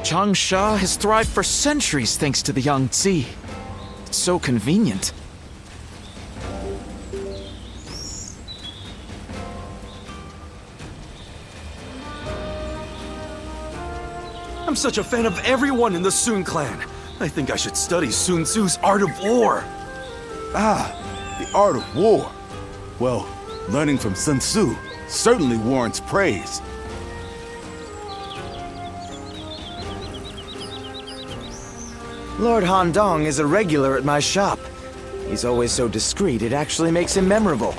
Changsha has thrived for centuries thanks to the Yangtze. It's so convenient. I'm such a fan of everyone in the Sun clan. I think I should study Sun Tzu's Art of War. Ah, the art of war. Well, learning from Sun Tzu certainly warrants praise. Lord Handong is a regular at my shop. He's always so discreet, it actually makes him memorable.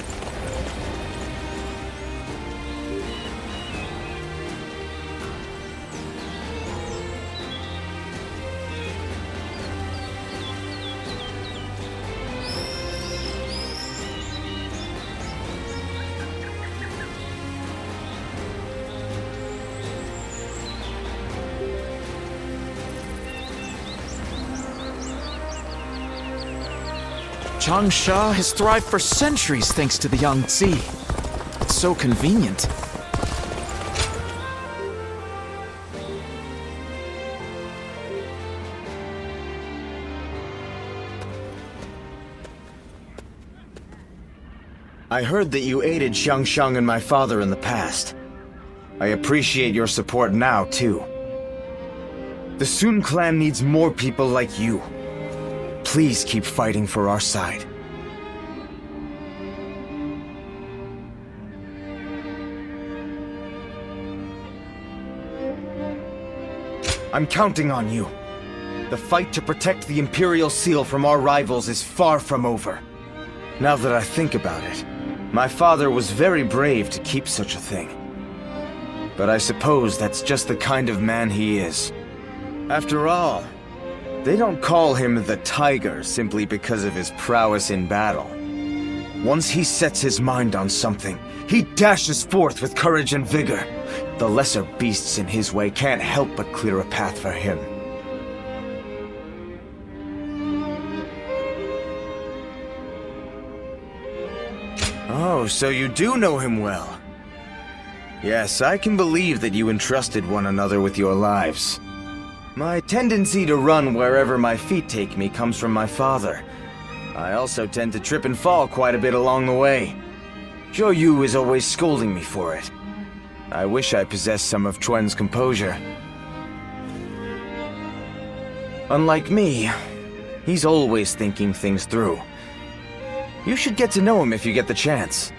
Changsha has thrived for centuries thanks to the Yangtze. It's so convenient. I heard that you aided Xiangsheng and my father in the past. I appreciate your support now, too. The Sun clan needs more people like you. Please keep fighting for our side. I'm counting on you. The fight to protect the Imperial Seal from our rivals is far from over. Now that I think about it, my father was very brave to keep such a thing. But I suppose that's just the kind of man he is. After all, they don't call him the Tiger simply because of his prowess in battle. Once he sets his mind on something, he dashes forth with courage and vigor. The lesser beasts in his way can't help but clear a path for him. Oh, so you do know him well. Yes, I can believe that you entrusted one another with your lives. My tendency to run wherever my feet take me comes from my father. I also tend to trip and fall quite a bit along the way. Zhou Yu is always scolding me for it. I wish I possessed some of Chuan's composure. Unlike me, he's always thinking things through. You should get to know him if you get the chance.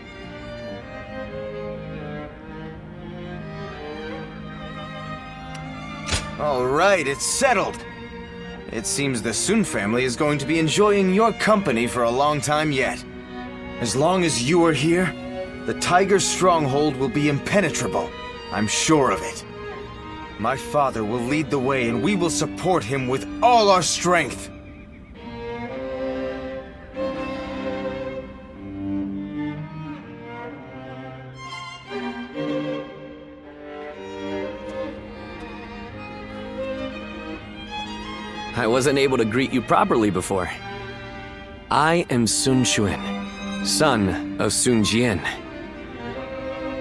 All right, it's settled. It seems the Sun family is going to be enjoying your company for a long time yet. As long as you are here, the Tiger's stronghold will be impenetrable. I'm sure of it. My father will lead the way and we will support him with all our strength. I wasn't able to greet you properly before. I am Sun Quan, son of Sun Jian.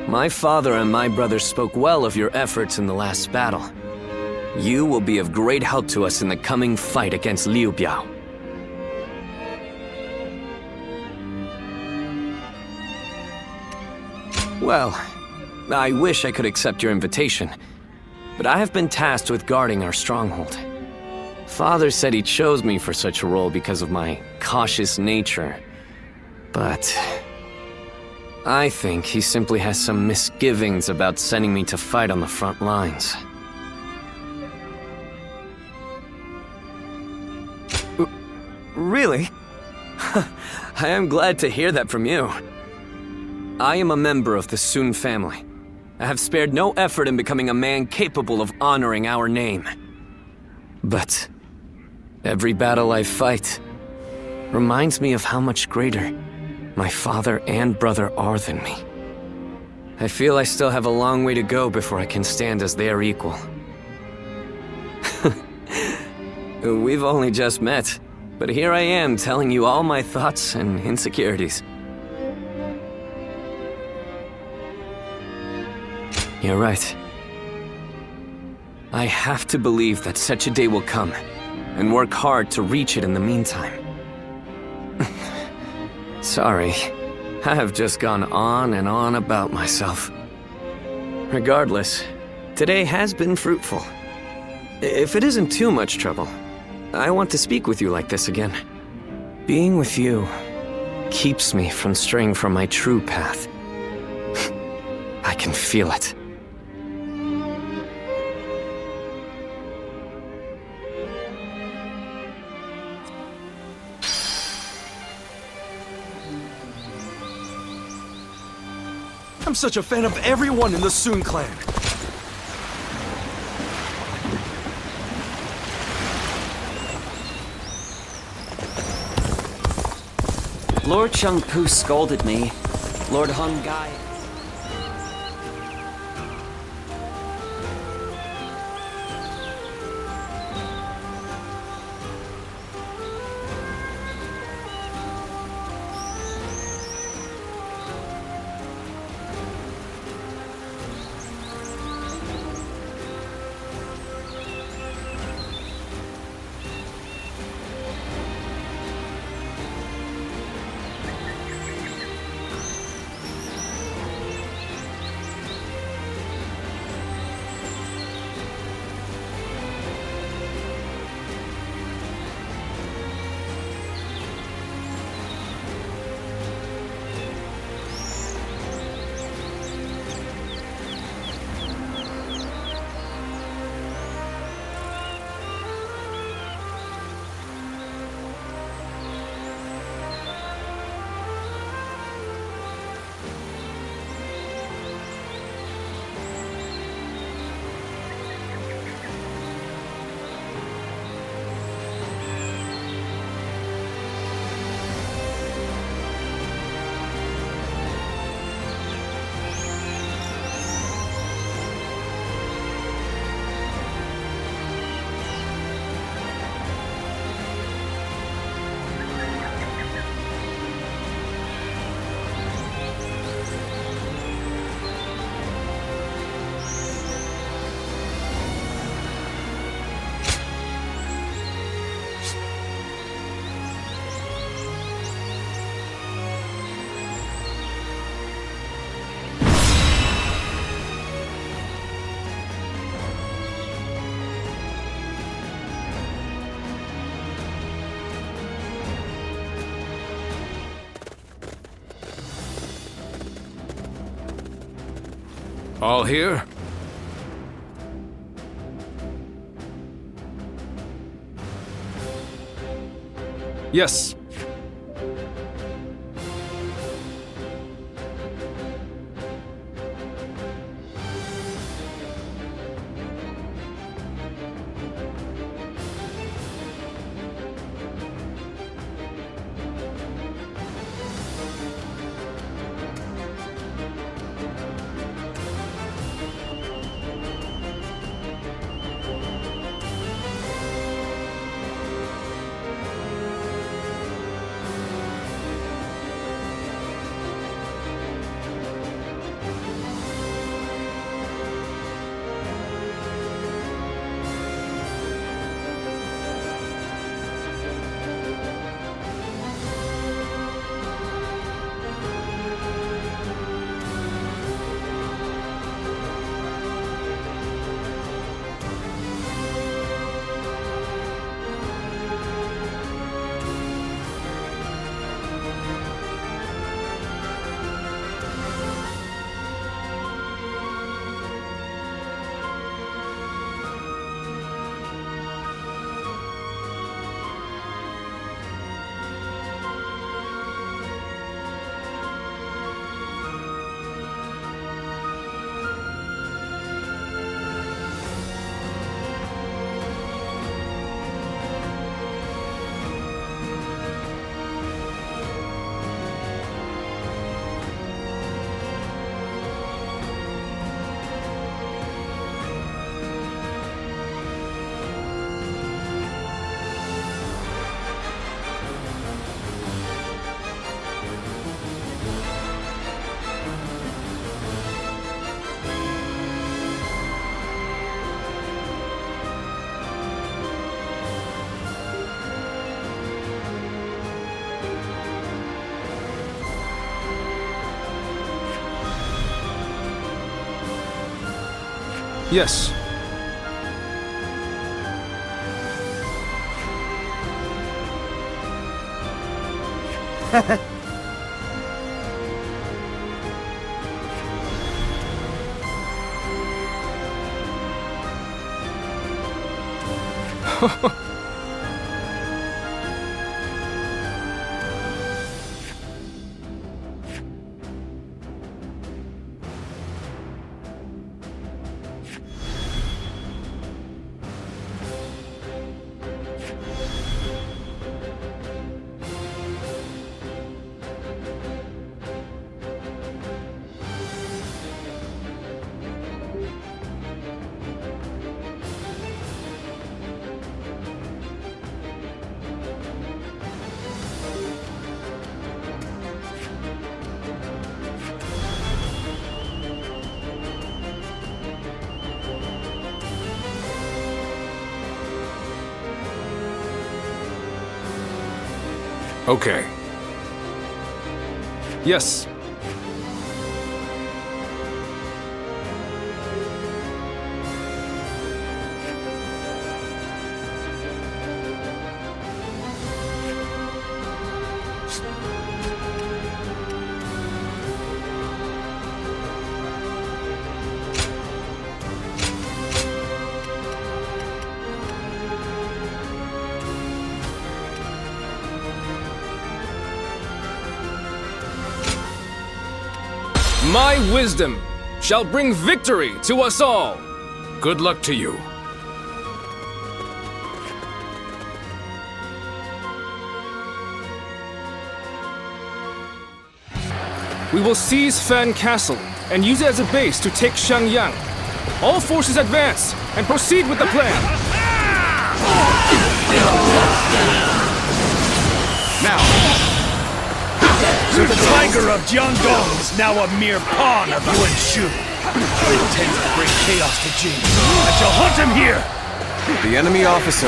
My father and my brother spoke well of your efforts in the last battle. You will be of great help to us in the coming fight against Liu Biao. Well, I wish I could accept your invitation, but I have been tasked with guarding our stronghold. Father said he chose me for such a role because of my cautious nature, but I think he simply has some misgivings about sending me to fight on the front lines. Really? I am glad to hear that from you. I am a member of the Sun family. I have spared no effort in becoming a man capable of honoring our name. But every battle I fight reminds me of how much greater my father and brother are than me. I feel I still have a long way to go before I can stand as their equal. We've only just met, but here I am telling you all my thoughts and insecurities. You're right. I have to believe that such a day will come, and work hard to reach it in the meantime. Sorry, I have just gone on and on about myself. Regardless, today has been fruitful. If it isn't too much trouble, I want to speak with you like this again. Being with you keeps me from straying from my true path. I can feel it. I'm such a fan of everyone in the Soon clan. Lord Chengpu scolded me. Lord Hun Gai... All here? Yes. Yes. Okay. Yes. My wisdom shall bring victory to us all. Good luck to you. We will seize Fan Castle and use it as a base to take Xiangyang. All forces advance and proceed with the plan. Now! So the tiger of Jiangdong is now a mere pawn of Yuan Shu. He intends to bring chaos to Jing. I shall hunt him here! The enemy officer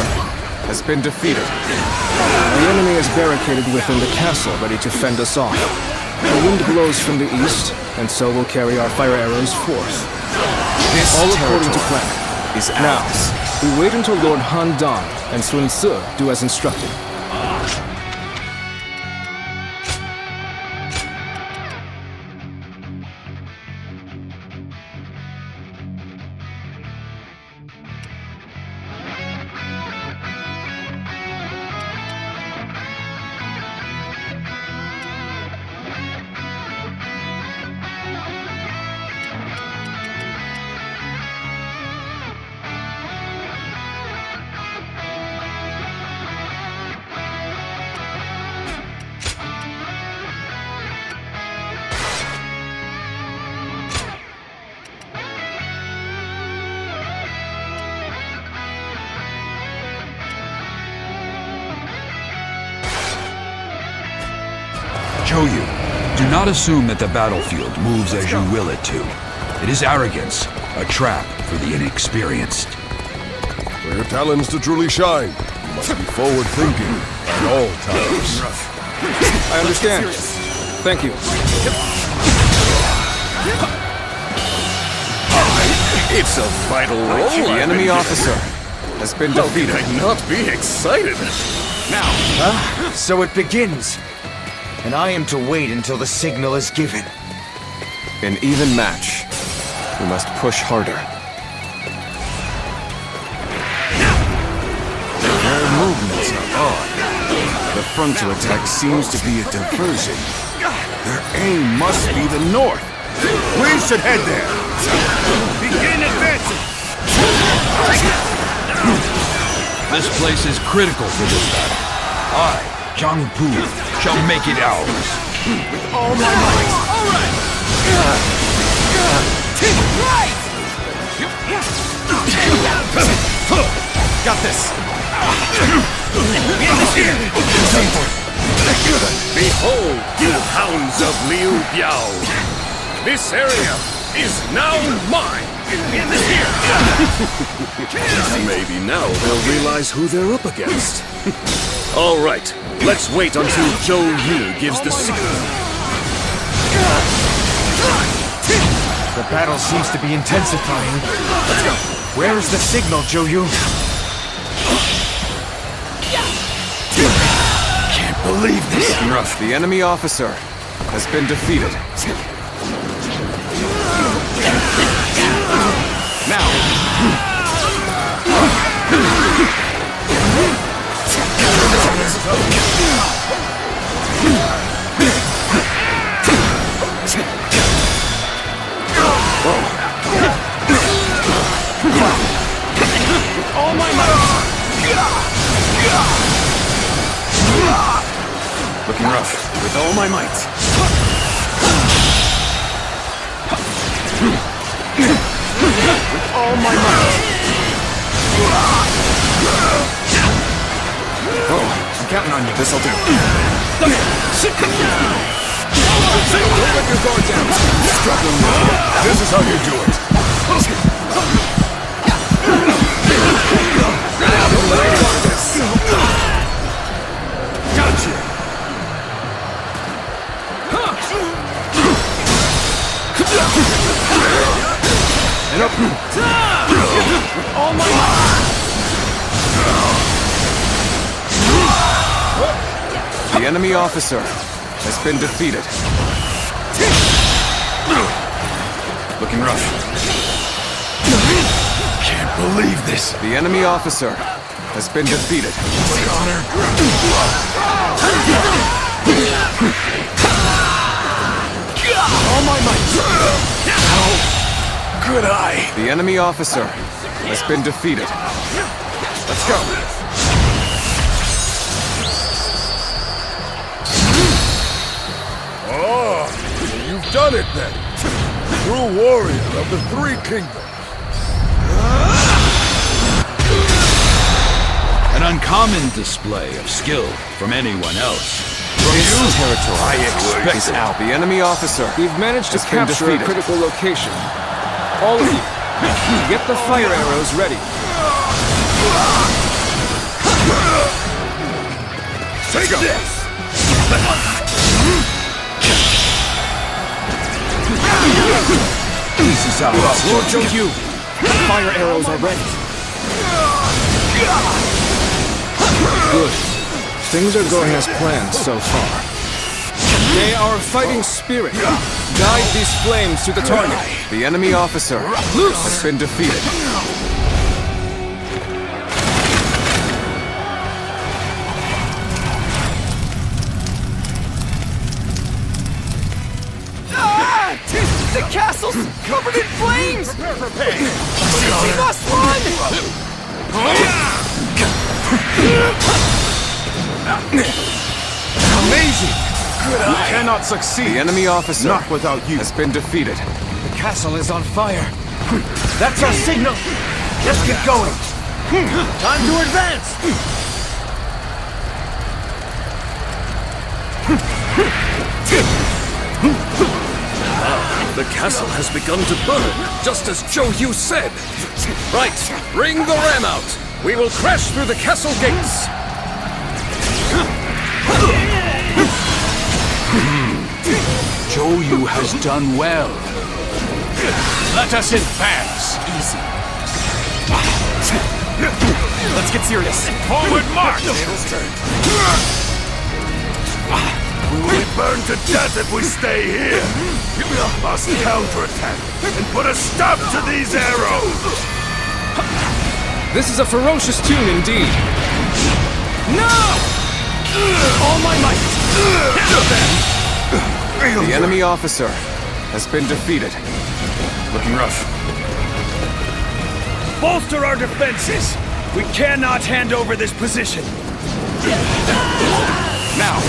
has been defeated. The enemy is barricaded within the castle, ready to fend us off. The wind blows from the east, and so we'll carry our fire arrows forth. This All according to territory plan. is Now, ours. we wait until Lord Han Dan and Sun Ce do as instructed. Choyu, do not assume that the battlefield moves as you will it to. It is arrogance, a trap for the inexperienced. For your talents to truly shine, you must be forward-thinking at all times. I understand. Thank you. It's a vital role. The enemy officer has been defeated. Not be excited. So it begins. And I am to wait until the signal is given. An even match. We must push harder. Their movements are odd. The frontal attack seems to be a diversion. Their aim must be the north. We should head there. Begin advancing. This place is critical for this battle. I, Zhang Pu, shall make it ours. All my might. All right. Got this! Behold, you hounds of Liu Biao! This area is now mine! Maybe now they'll realize who they're up against. All right, let's wait until Zhou Yu gives the signal. The The battle seems to be intensifying. Let's go. Where is the signal, Joyu? Can't believe this. Rough. The enemy officer has been defeated. Now. All my might. Looking rough. With all my might. With all my might. Oh, I'm counting on you. This'll do. Don't let your guard down. This is how you do it. Gotcha. And up. With all my might. The enemy officer has been defeated. Looking rough. Can't believe this. The enemy officer has been defeated. All my might. How could I? The enemy officer has been defeated. Let's go. Oh, you've done it then. True warrior of the Three Kingdoms. An uncommon display of skill from anyone else. This territory, I expect out. The enemy officer. We've managed to has been capture a defeated. critical location. All of you, get the fire arrows ready. Take this! This is how it's Lord Joyu, fire arrows are ready. Good. Things are going as planned so far. May our fighting spirit guide these flames to the target. The enemy officer has been defeated. The castle's covered in flames! We must run! Amazing! You cannot succeed. The enemy officer Not without you. has been defeated. The castle is on fire. That's our signal. Let's get going. Time to advance. The castle has begun to burn, just as Joyu said. Right, bring the ram out. We will crash through the castle gates. Joyu has done well. Let us advance. Easy. Let's get serious. Forward march! We will be burned to death if we stay here. We must counterattack and put a stop to these arrows. This is a ferocious tune indeed. No! All my might. The enemy officer has been defeated. Looking rough. Bolster our defenses. We cannot hand over this position. Now.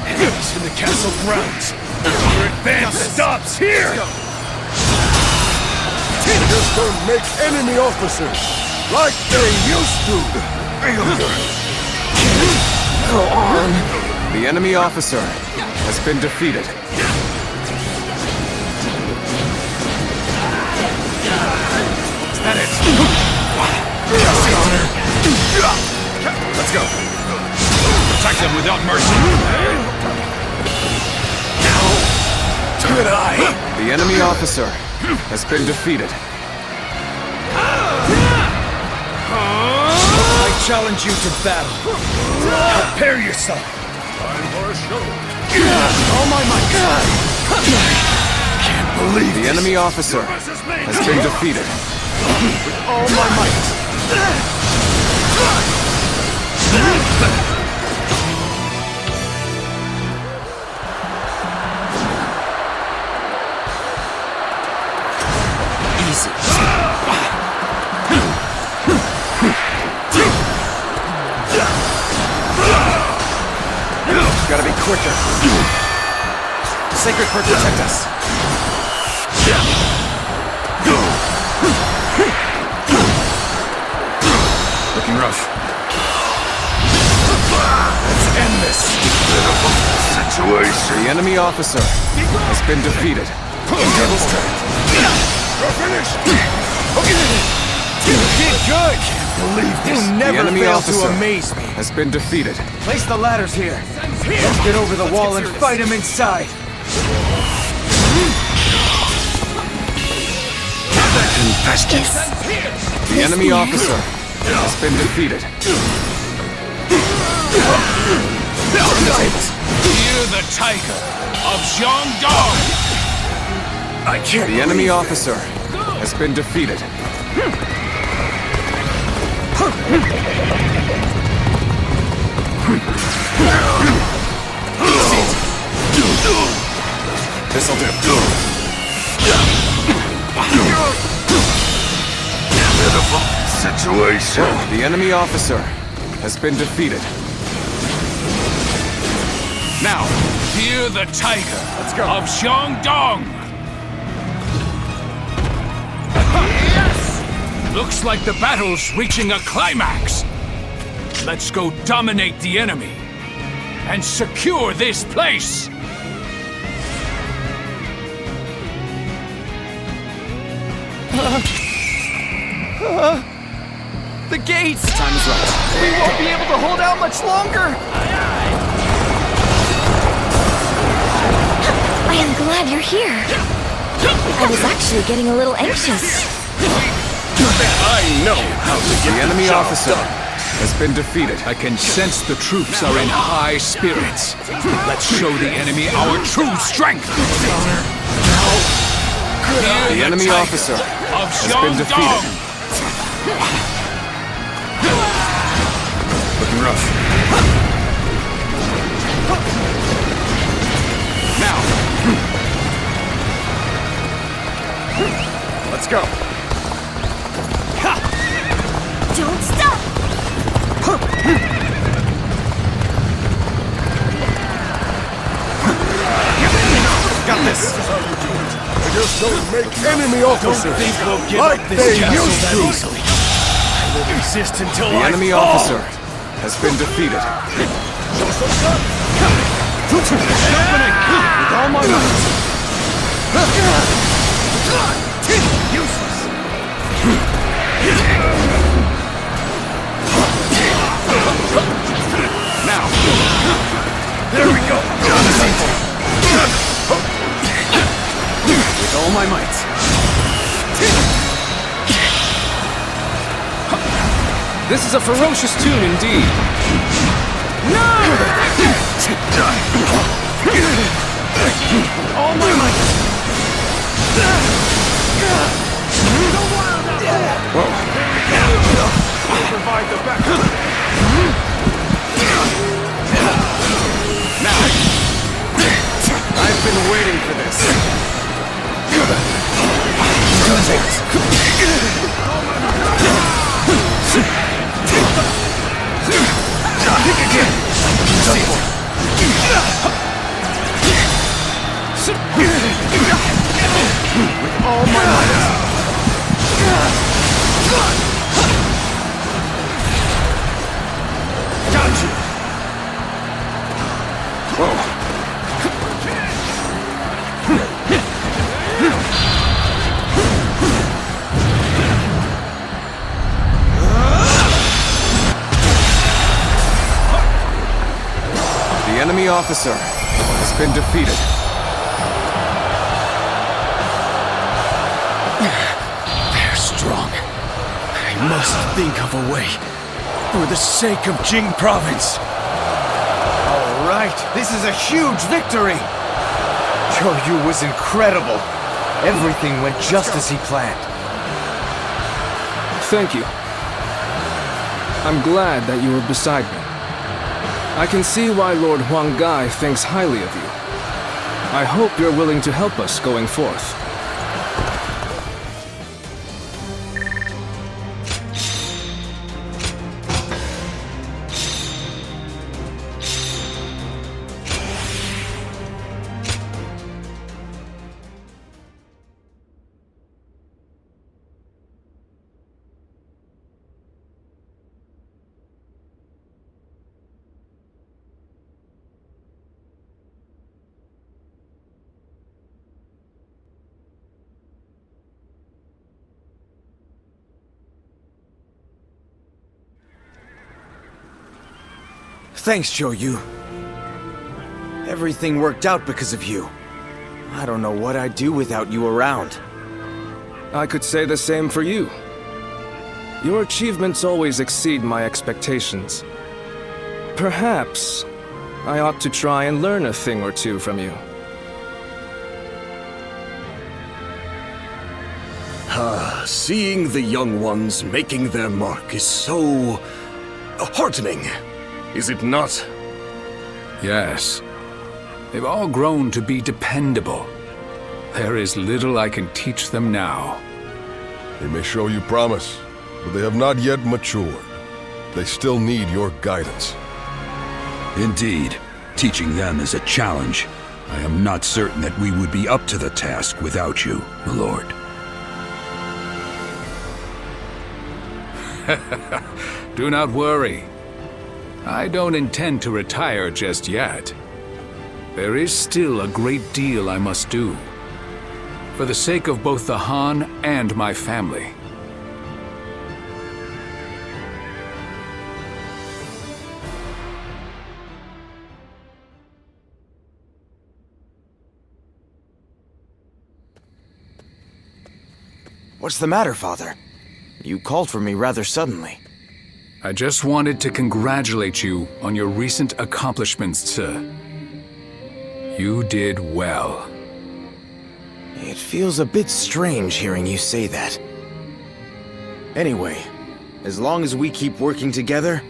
Enemies in the castle grounds. Your advance stops here. Just don't make enemy officers like they used to. Go on. The enemy officer has been defeated. Is that it? Let's go. Attack them without mercy. Good eye. The enemy officer has been defeated. I challenge you to battle. Prepare yourself. All my might. Can't believe The enemy officer has been defeated. all my might. Easy. Gotta be quicker. Sacred Bird, protect us. Looking rough. Let's end this. Situation. The enemy officer has been defeated. Devil's turn. You're finished. You did good. Can't believe this. You The never enemy fail officer to amaze me. has been defeated. Place the ladders here. Let's get over the wall and fight him inside. The enemy officer has been defeated. Hear the tiger of Jiangdong. I can't. The enemy officer has been defeated. This'll do. Pitiful situation. The enemy officer has been defeated. Now, Hear the tiger of Jiangdong. Yes! Looks like the battle's reaching a climax. Let's go dominate the enemy and secure this place. The gates! time is right. We won't be able to hold out much longer! I am glad you're here. I was actually getting a little anxious. I know how to get The enemy job officer done. has been defeated. I can sense the troops are in high spirits. Let's show the enemy our true strength. The enemy officer has been defeated. Looking rough. Now. Let's go. Don't stop! Got this. Just don't make enemy officers Think we'll give like up this they castle used that to. easily. I will resist until The I enemy fall. officer has been defeated. Opening with all my might. Useless. Now. There we go. With all my might. This is a ferocious tune indeed. All my might. Provide the backup. Now. I've been waiting for this. With all my might. Got you. Whoa. The enemy officer has been defeated. must think of a way. For the sake of Jing Province. All right, this is a huge victory! Yu was incredible. Everything went just as he planned. Thank you. I'm glad that you were beside me. I can see why Lord Huang Gai thinks highly of you. I hope you're willing to help us going forth. Thanks, Yu. Everything worked out because of you. I don't know what I'd do without you around. I could say the same for you. Your achievements always exceed my expectations. Perhaps I ought to try and learn a thing or two from you. Seeing the young ones making their mark is so heartening, is it not? Yes. They've all grown to be dependable. There is little I can teach them now. They may show you promise, but they have not yet matured. They still need your guidance. Indeed, teaching them is a challenge. I am not certain that we would be up to the task without you, my lord. Do not worry. I don't intend to retire just yet. There is still a great deal I must do. For the sake of both the Han and my family. What's the matter, Father? You called for me rather suddenly. I just wanted to congratulate you on your recent accomplishments, sir. You did well. It feels a bit strange hearing you say that. Anyway, as long as we keep working together,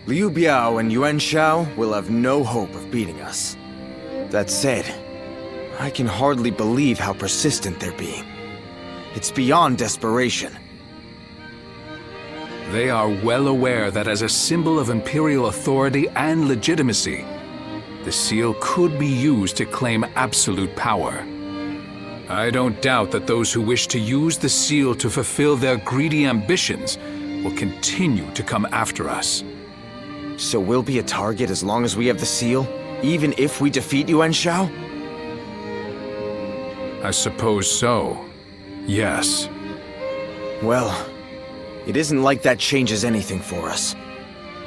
Liu Biao and Yuan Shao will have no hope of beating us. That said, I can hardly believe how persistent they're being. It's beyond desperation. They are well aware that as a symbol of imperial authority and legitimacy, the seal could be used to claim absolute power. I don't doubt that those who wish to use the seal to fulfill their greedy ambitions will continue to come after us. So we'll be a target as long as we have the seal, even if we defeat Yuan Shao? I suppose so. Yes. Well, it isn't like that changes anything for us.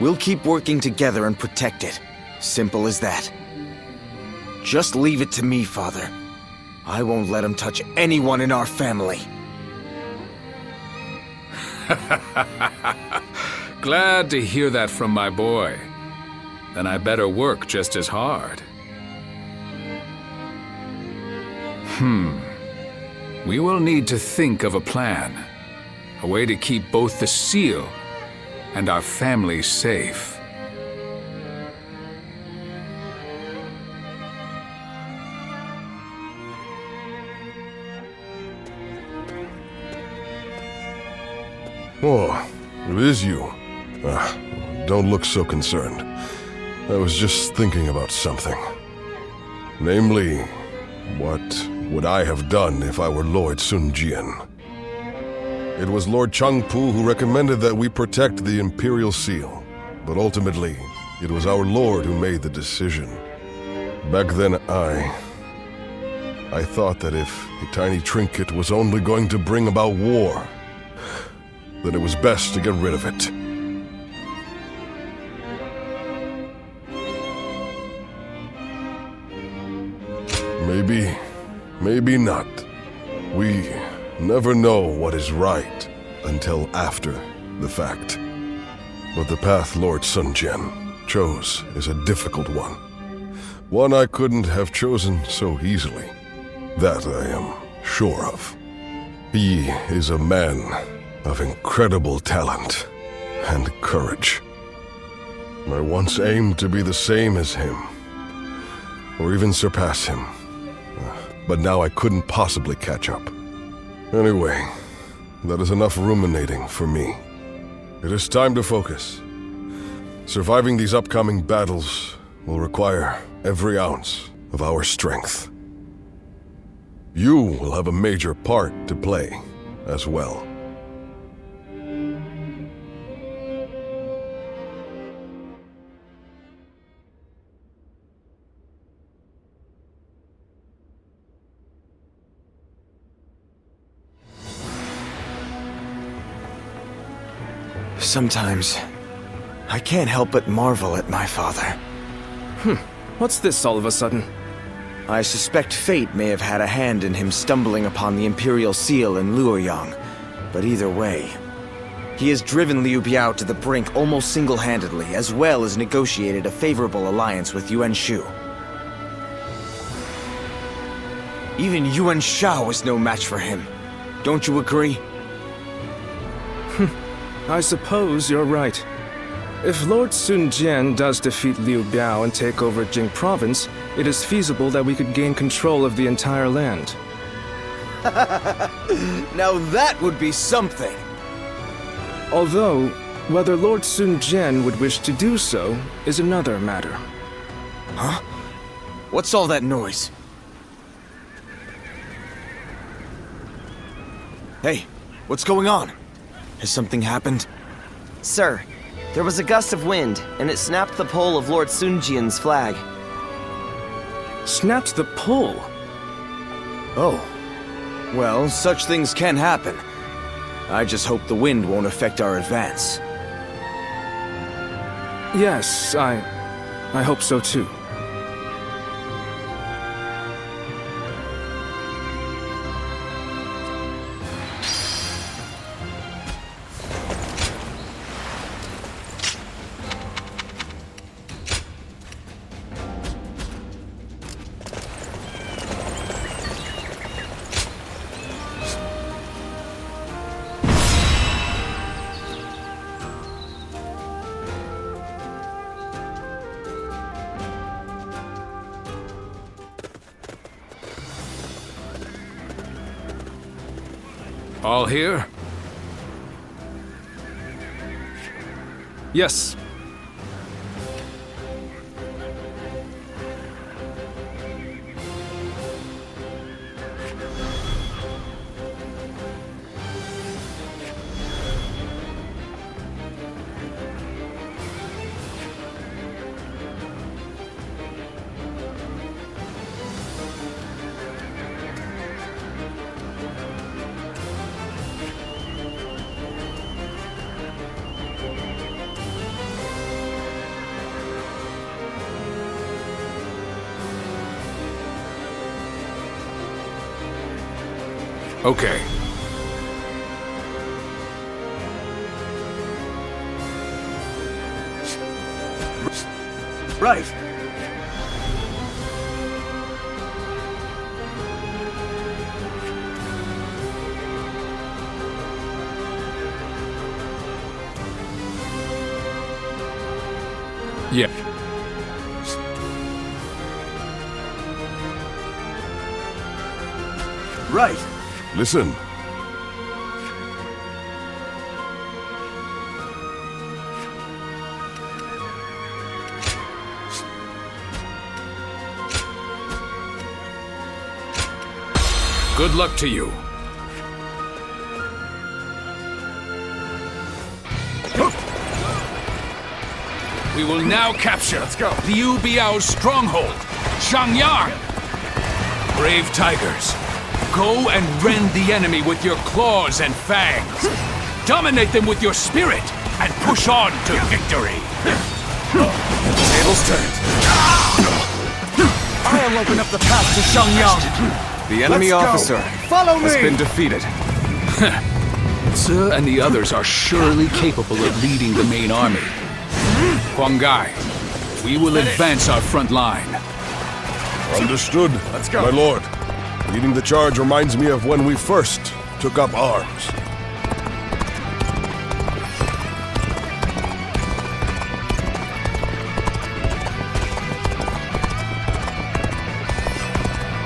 We'll keep working together and protect it. Simple as that. Just leave it to me, Father. I won't let him touch anyone in our family. Glad to hear that from my boy. Then I better work just as hard. We will need to think of a plan. A way to keep both the seal and our family safe. Oh, it is you. Don't look so concerned. I was just thinking about something. Namely, what would I have done if I were Lord Sun Jian? It was Lord Changpu who recommended that we protect the Imperial Seal, but ultimately, it was our Lord who made the decision. Back then, I thought that if a tiny trinket was only going to bring about war, then it was best to get rid of it. Maybe not. We never know what is right until after the fact. But the path Lord Sun Jian chose is a difficult one. One I couldn't have chosen so easily. That I am sure of. He is a man of incredible talent and courage. I once aimed to be the same as him, or even surpass him. But now I couldn't possibly catch up. Anyway, that is enough ruminating for me. It is time to focus. Surviving these upcoming battles will require every ounce of our strength. You will have a major part to play as well. Sometimes, I can't help but marvel at my father. What's this all of a sudden? I suspect fate may have had a hand in him stumbling upon the Imperial Seal in Luoyang, but either way, he has driven Liu Biao to the brink almost single-handedly, as well as negotiated a favorable alliance with Yuan Shu. Even Yuan Shao is no match for him. Don't you agree? I suppose you're right. If Lord Sun Jian does defeat Liu Biao and take over Jing Province, it is feasible that we could gain control of the entire land. Now that would be something! Although, whether Lord Sun Jian would wish to do so is another matter. Huh? What's all that noise? Hey, what's going on? Has something happened? Sir, there was a gust of wind, and it snapped the pole of Lord Sun Jian's flag. Snapped the pole? Oh. Well, such things can happen. I just hope the wind won't affect our advance. Yes, I hope so too. All here? Yes. Okay. Right. Yeah. Right. Listen. Good luck to you. We will now capture Liu Biao's stronghold, Shangyang. Brave tigers, go and rend the enemy with your claws and fangs. Dominate them with your spirit and push on to victory. Tables turned. I'll open up the path to Shangyang. The enemy officer Follow has me! been defeated. Ce and the others are surely capable of leading the main army. Huang Gai, we will advance our front line. Understood, Let's go. my lord. Leading the charge reminds me of when we first took up arms.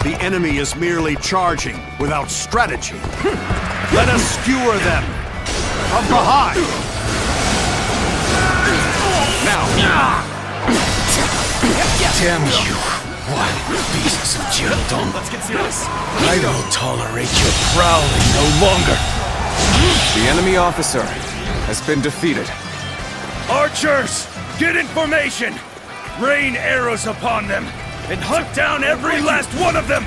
The enemy is merely charging without strategy. Let us skewer them from behind. Now. Damn you! What beasts of Jirdong! Let's get serious. I don't tolerate your prowling no longer. The enemy officer has been defeated. Archers, get in formation. Rain arrows upon them and hunt down every last one of them.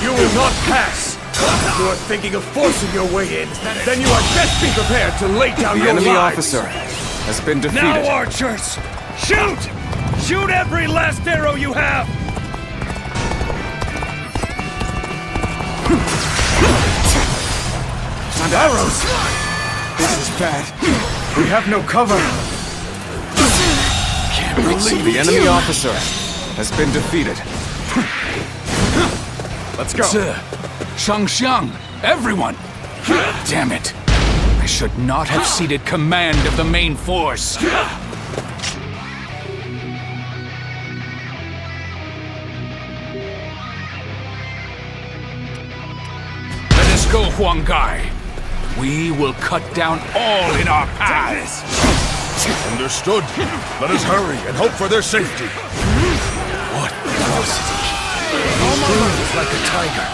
You will not pass. If you are thinking of forcing your way in, then you had best be prepared to lay down The your enemy lives. officer has been defeated. Now, archers, shoot! Shoot every last arrow you have! And arrows! This is bad. We have no cover. Can't believe The enemy officer has been defeated. Let's go. Ce, Shangxiang, everyone! Damn it! I should not have ceded command of the main force. Let us go, Huang Gai. We will cut down all in our paths. Understood. Let us hurry and hope for their safety. What ferocity! Screams like a tiger.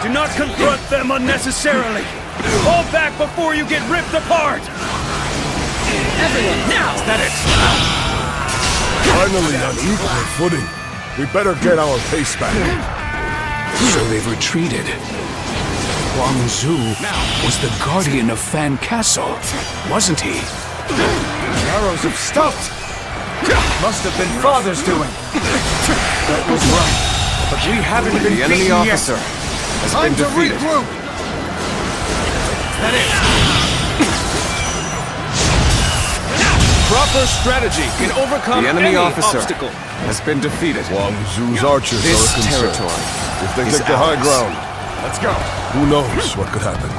Do not confront them unnecessarily. Fall back before you get ripped apart. Everyone, now! Is that it? Finally on equal footing. We better get our pace back. So they've retreated. Huang Zu was the guardian of Fan Castle, wasn't he? Arrows have stopped. Must have been Father's doing. That was right. But we haven't been The enemy beaten officer yet. has been defeated. Proper strategy can overcome The enemy any officer obstacle. has been defeated. Wang Zu's archers This are a concern. territory If they is take the high ours. ground, Let's go. who knows what could happen.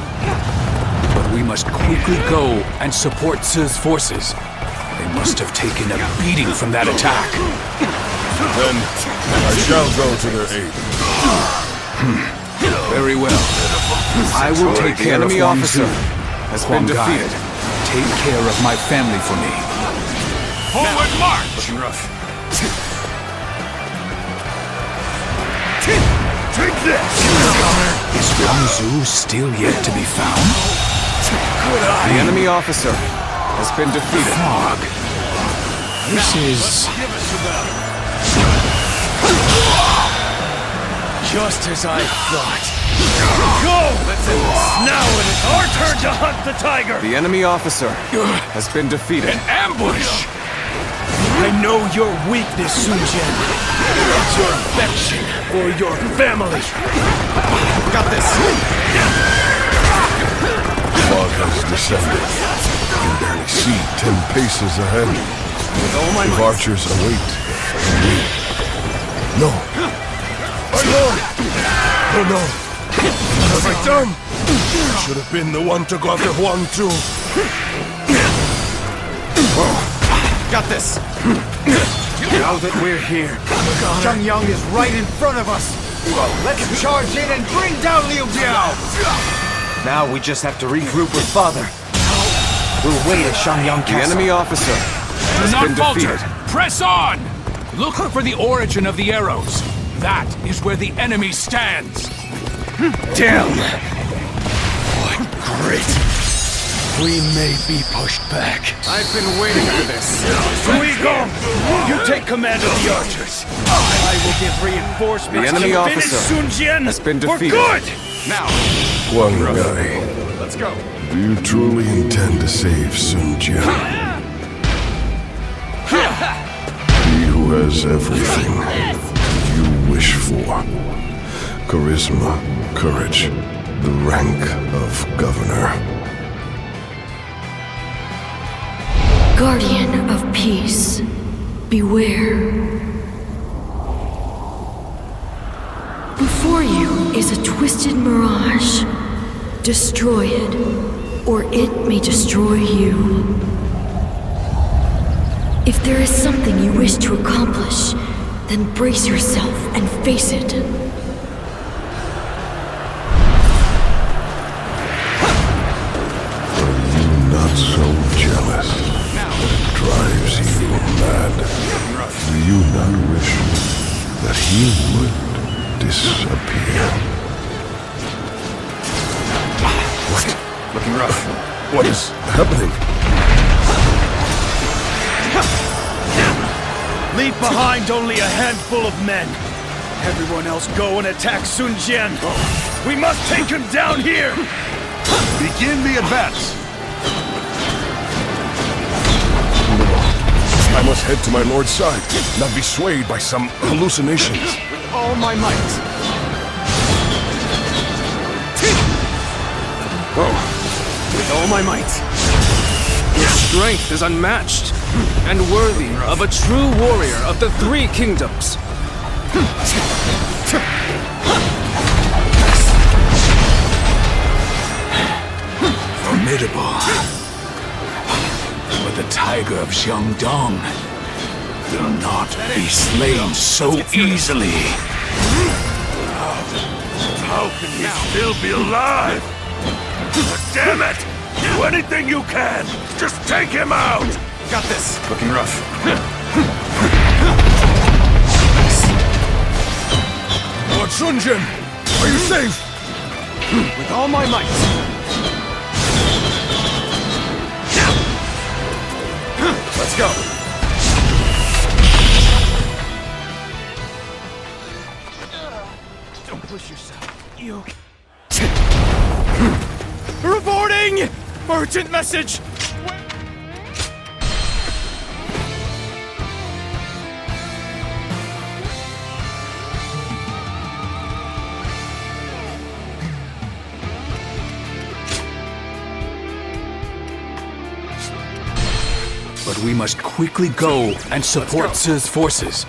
But we must quickly go and support Ce's forces. They must have taken a beating from that attack. Then I shall go to their aid. Very well. I will take The care of enemy Huang officer Zu. has been Huang Gai, defeated. take care of my family for me. Forward march! Looking rough. Take this! Is Huang Zu still yet to be found? The enemy officer has been defeated. Fog. This is... Just as I thought. Go! Let's end this. Now it is our turn to hunt the tiger! The enemy officer has been defeated. an ambush! I know your weakness, Sun Jian. It's your affection for your family. Got this. Fog has descended. I can barely see 10 paces ahead. If archers await, no. My lord! Oh no! What have I done? I should have been the one to go after Huang Zu. Got this. Now that we're here, Zhengyang is right in front of us. Let's charge in and bring down Liu Biao. Now we just have to regroup with Father. We'll wait at Shangyang The Castle. enemy officer Do has not been falter! defeated. Press on! Look for the origin of the arrows. That is where the enemy stands. Damn! What great! We may be pushed back. I've been waiting for this. Gong, you take command of the archers. I will give reinforcements The enemy to officer finish Sun Jian has been for defeated. good! Now, Huang Gai, Let's go. do you truly intend to save Sun Jian? He who has everything you wish for. Charisma, courage, the rank of governor. Guardian of peace, beware. Before you is a twisted mirage. Destroy it, or it may destroy you. If there is something you wish to accomplish, then brace yourself and face it. Are you not so jealous that it drives you mad? Do you not wish that he would disappear? What? Looking rough. What is happening? Leave behind only a handful of men. Everyone else go and attack Sun Jian. We must take him down here! Begin the advance! I must head to my lord's side, not be swayed by some hallucinations. With all my might. With all my might. Your strength is unmatched, and worthy of a true warrior of the Three Kingdoms. Formidable. But the tiger of Xiangdong will not be slain so easily. How can he still be alive? Damn it! Do anything you can! Just take him out! Got this. Looking rough. Lord Sun Jian, are you safe? With all my might. Let's go. Don't push yourself. You. Reporting! Urgent message! But we must quickly go and support Ci's forces.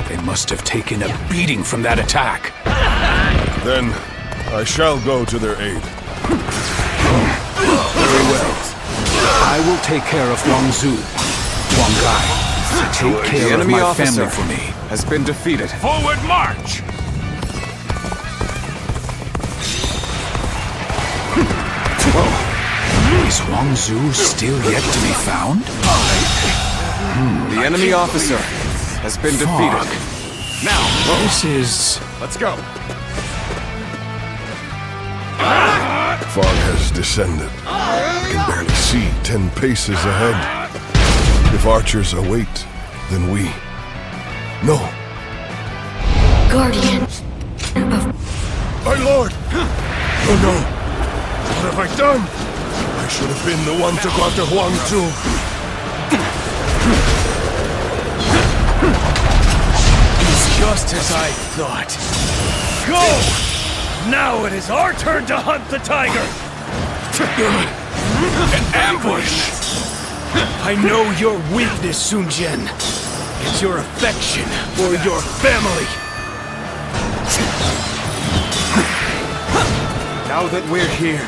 They must have taken a beating from that attack. Then I shall go to their aid. Very well. I will take care of Wang Zhu, Wang Gai. Take care of enemy my officer family for me. has been defeated. Forward march! Is Wang Zhu still yet to be found? The enemy officer has been defeated. Now, this is... Let's go. Fog has descended. I can barely see 10 paces ahead. If archers await, then we... No! Guardian of... My lord! Oh no! What have I done? I should have been the one to go after Huang Zhu. It's just as I thought. Go! Now it is our turn to hunt the tiger! an ambush! I know your weakness, Sun Jian. It's your affection for your family. Now that we're here,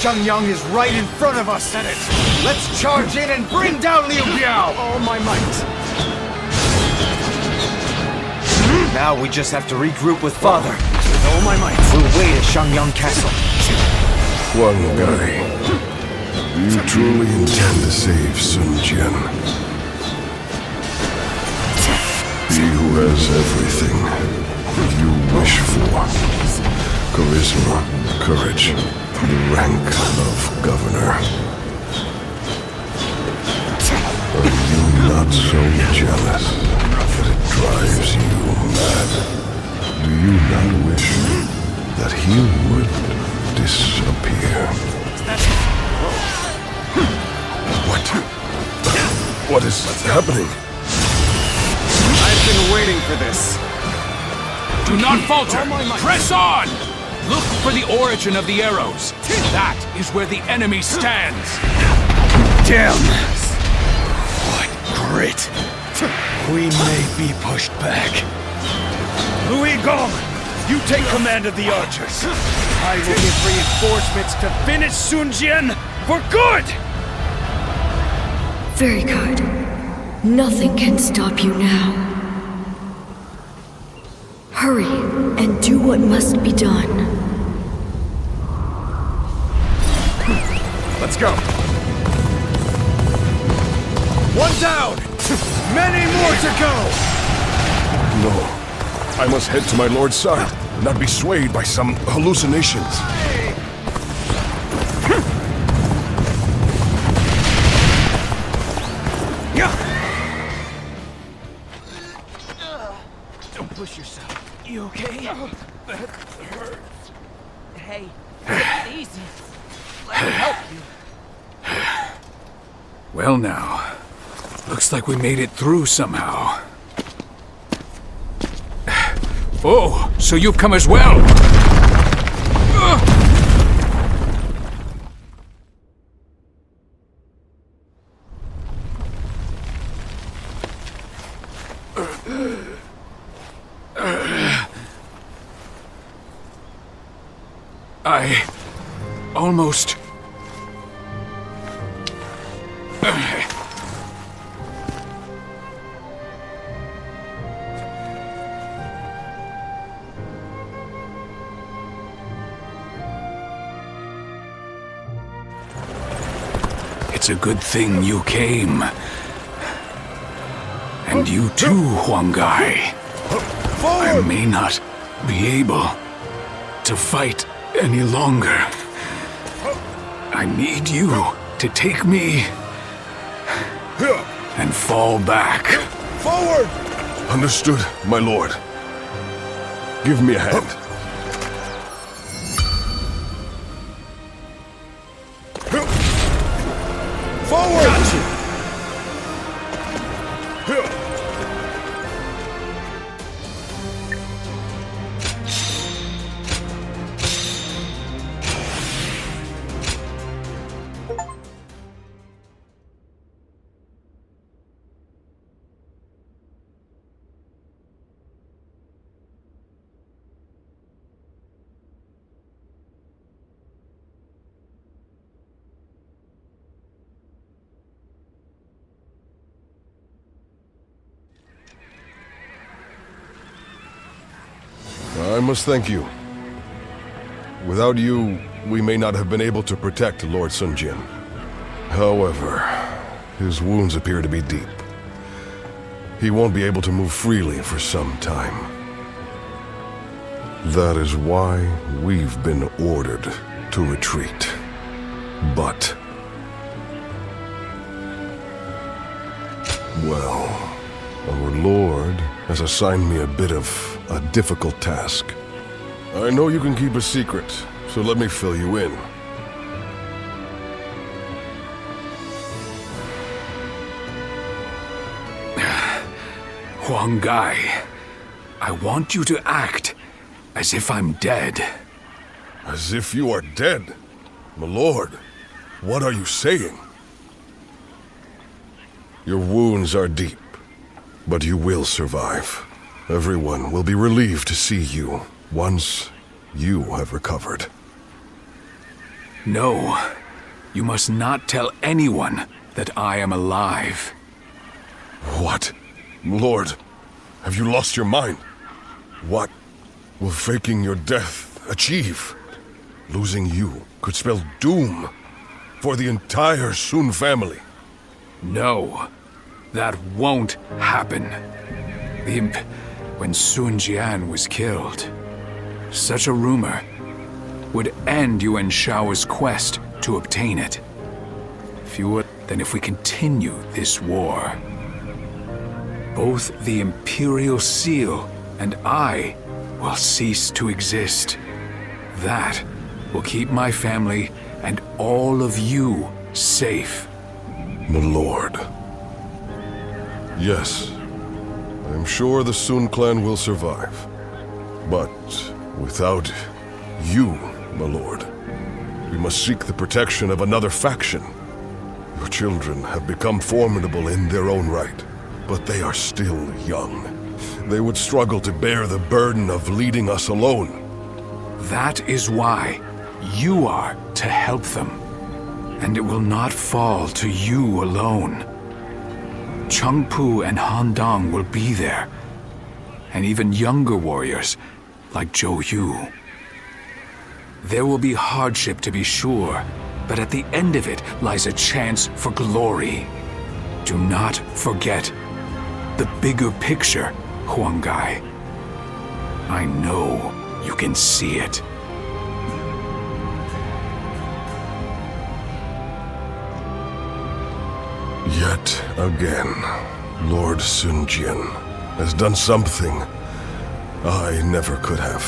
Zhangyang is right in front of us. Let's charge in and bring down Liu Biao! All my might. Now we just have to regroup with Father. With all my might. We'll wait at Zhangyang Castle. One guy. You truly intend to save Sun Jian? He who has everything you wish for. Charisma, courage, the rank of governor. Are you not so jealous that it drives you mad? Do you not wish that he would disappear? What is happening? I've been waiting for this. Do not falter! Press on! Look for the origin of the arrows. That is where the enemy stands. Damn! What grit! We may be pushed back. Louis Gong, you take command of the archers. I will give reinforcements to finish Sun Jian for good! Very good. Nothing can stop you now. Hurry and do what must be done. Let's go. One down! Many more to go! No. I must head to my lord's side, not be swayed by some hallucinations. Don't push yourself. You okay? That hurts. Hey, take it easy. Let me help you. Well now, looks like we made it through somehow. Oh, so you've come as well! I almost... It's a good thing you came. And you too, Huanggai. I may not be able to fight any longer. I need you to take me and fall back. Forward! Understood, my lord. Give me a hand. Forward! Got you! I must thank you. Without you, we may not have been able to protect Lord Sun Jian. However, his wounds appear to be deep. He won't be able to move freely for some time. That is why we've been ordered to retreat. But... well, our Lord has assigned me a bit of a difficult task. I know you can keep a secret, so let me fill you in. Huanggai, I want you to act as if I'm dead. As if you are dead? My lord, what are you saying? Your wounds are deep, but you will survive. Everyone will be relieved to see you once you have recovered. No, you must not tell anyone that I am alive. What? Lord, have you lost your mind? What will faking your death achieve? Losing you could spell doom for the entire Sun family. No, that won't happen. When Sun Jian was killed, such a rumor would end Yuan Shao's quest to obtain it. Then if we continue this war, both the Imperial Seal and I will cease to exist. That will keep my family and all of you safe. My lord. Yes, I am sure the Sun clan will survive. But without You, my lord. We must seek the protection of another faction. Your children have become formidable in their own right, but they are still young. They would struggle to bear the burden of leading us alone. That is why you are to help them. And it will not fall to you alone. Chengpu and Handong will be there. And even younger warriors, like Zhou Yu. There will be hardship to be sure, but at the end of it lies a chance for glory. Do not forget the bigger picture, Huanggai. I know you can see it. Yet again, Lord Sun Jian has done something I never could have.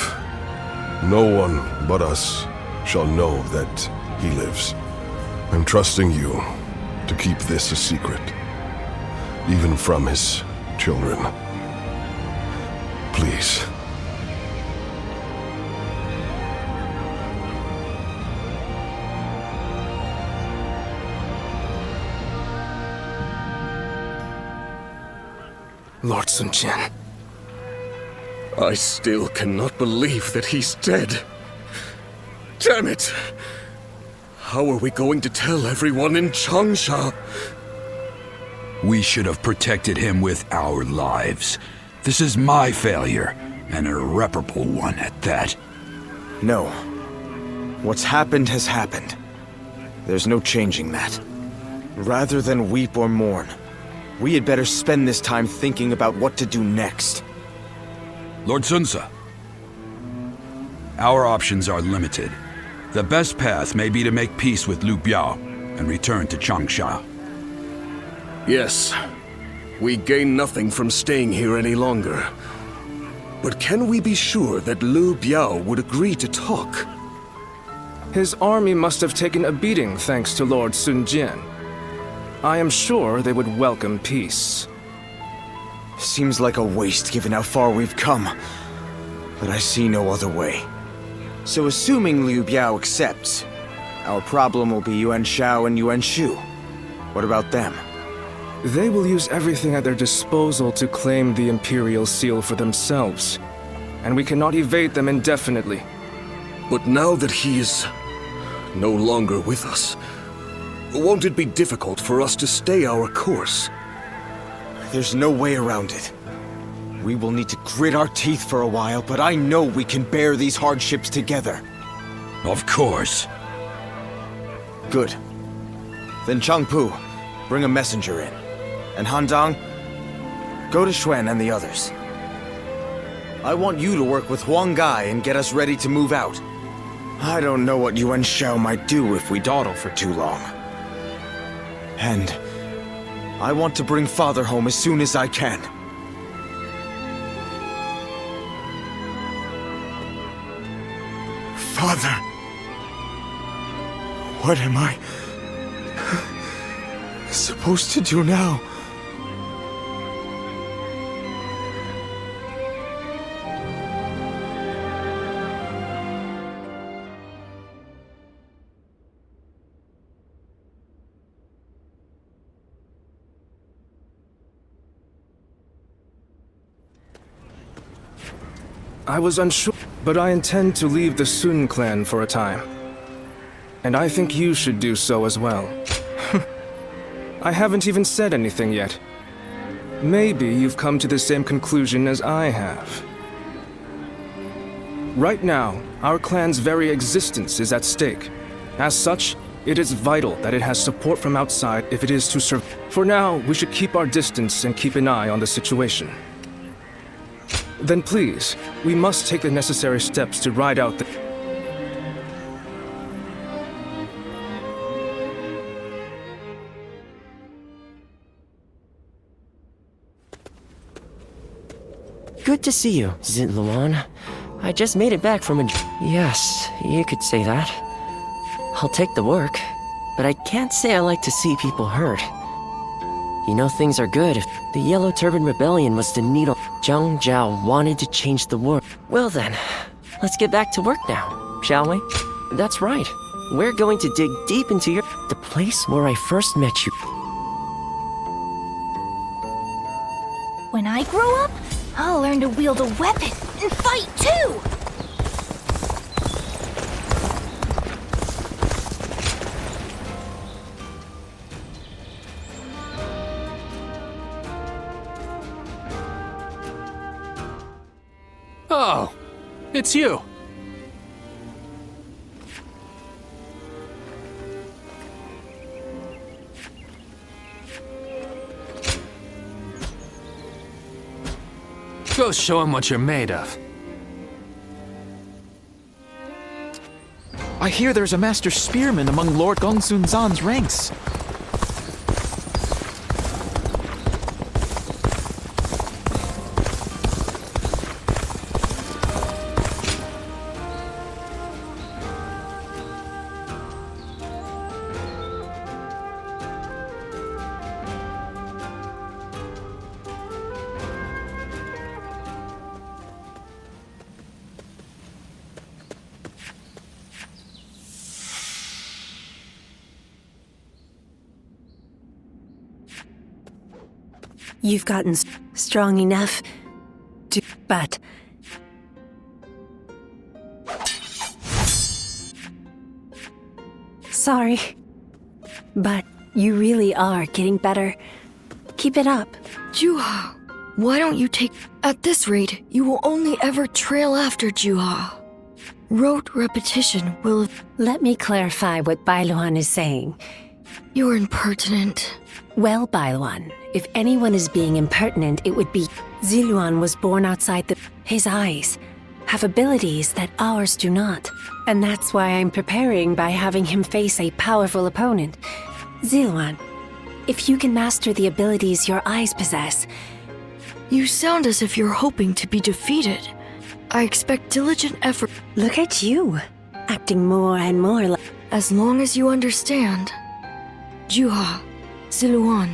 No one but us shall know that he lives. I'm trusting you to keep this a secret, even from his children. Please. Lord Sun Jian. I still cannot believe that he's dead. Damn it! How are we going to tell everyone in Changsha? We should have protected him with our lives. This is my failure, an irreparable one at that. No. What's happened has happened. There's no changing that. Rather than weep or mourn, we had better spend this time thinking about what to do next. Lord Sunsa, our options are limited. The best path may be to make peace with Liu Biao and return to Changsha. Yes. We gain nothing from staying here any longer. But can we be sure that Liu Biao would agree to talk? His army must have taken a beating thanks to Lord Sun Jian. I am sure they would welcome peace. Seems like a waste given how far we've come. But I see no other way. So assuming Liu Biao accepts, our problem will be Yuan Shao and Yuan Shu. What about them? They will use everything at their disposal to claim the Imperial Seal for themselves. And we cannot evade them indefinitely. But now that he is no longer with us, won't it be difficult for us to stay our course? There's no way around it. We will need to grit our teeth for a while, but I know we can bear these hardships together. Of course. Good. Then Changpu, bring a messenger in. And Handong, go to Xuan and the others. I want you to work with Huanggai and get us ready to move out. I don't know what Yuan Shao might do if we dawdle for too long. And I want to bring Father home as soon as I can. Father! What am I supposed to do now? I was unsure, but I intend to leave the Sun clan for a time. And I think you should do so as well. I haven't even said anything yet. Maybe you've come to the same conclusion as I have. Right now, our clan's very existence is at stake. As such, it is vital that it has support from outside if it is to survive. For now, we should keep our distance and keep an eye on the situation. Then please, we must take the necessary steps to ride out the... Good to see you, Zitluan. I just made it back from a... Yes, you could say that. I'll take the work, but I can't say I like to see people hurt. You know things are good if the Yellow Turban Rebellion was the needle. Zhang Zhao wanted to change the world. Well then, let's get back to work now. shall we? That's right. We're going to dig deep into the place where I first met you. When I grow up, I'll learn to wield a weapon and fight too! Oh, it's you. Go show him what you're made of. I hear there's a master spearman among Lord Gongsun Zan's ranks. You've gotten strong enough to, but... Sorry, but you really are getting better. Keep it up. Juha, why don't you take... At this rate, you will only ever trail after Juha. Rote repetition will... Let me clarify what Bailuan is saying. You're impertinent. Well, Bailuan, if anyone is being impertinent, it would be... Ziluan was born outside his eyes, have abilities that ours do not. And that's why I'm preparing by having him face a powerful opponent. Ziluan, if you can master the abilities your eyes possess... You sound as if you're hoping to be defeated. I expect diligent effort. Look at you, acting more and more like... As long as you understand. Juha, Ziluan.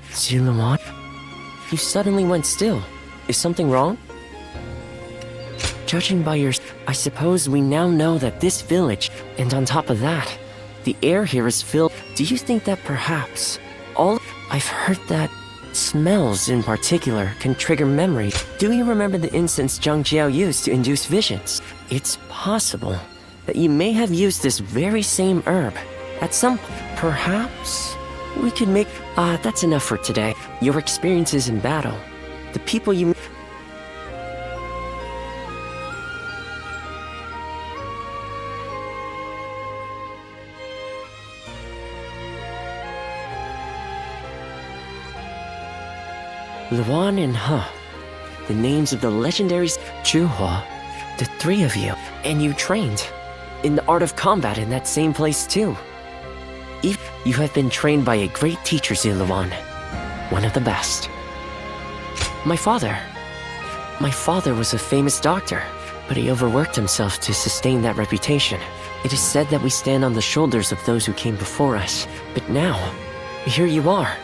Ziluan? You suddenly went still. Is something wrong? Judging by your... I suppose we now know that this village, and on top of that, the air here is filled... Do you think that perhaps all... I've heard that smells in particular can trigger memory. Do you remember the incense Zhang Jiao used to induce visions? It's possible that you may have used this very same herb at some... Perhaps we could make... that's enough for today. Your experiences in battle, the people you... Luan and He, the names of the legendary Juhua, the three of you, and you trained in the art of combat in that same place too. You have been trained by a great teacher, Ziluan, one of the best. My father was a famous doctor, but he overworked himself to sustain that reputation. It is said that we stand on the shoulders of those who came before us, but now, here you are.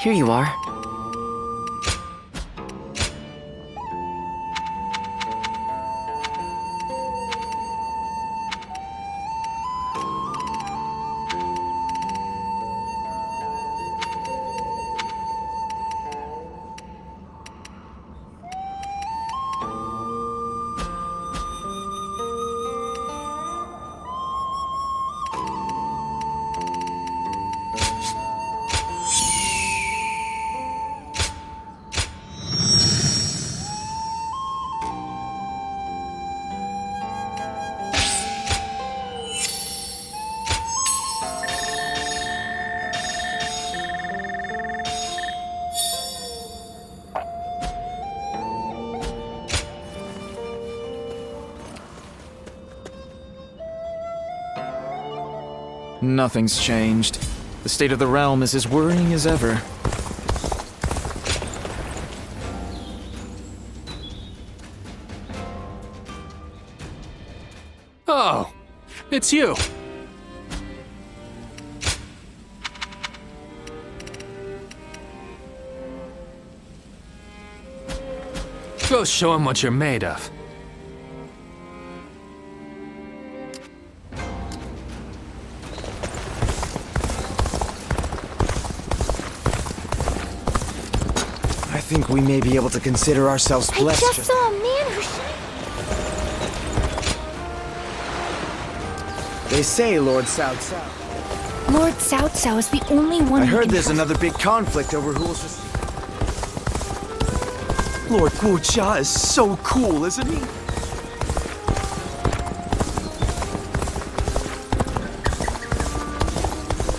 Here you are. Nothing's changed. The state of the realm is as worrying as ever. Oh, it's you. Go show him what you're made of. I think we may be able to consider ourselves blessed. I just saw a man who They say Lord Cao Cao. Lord Cao Cao is the only one I who heard can there's trust. another big conflict over who will... Lord Guojia is so cool, isn't he?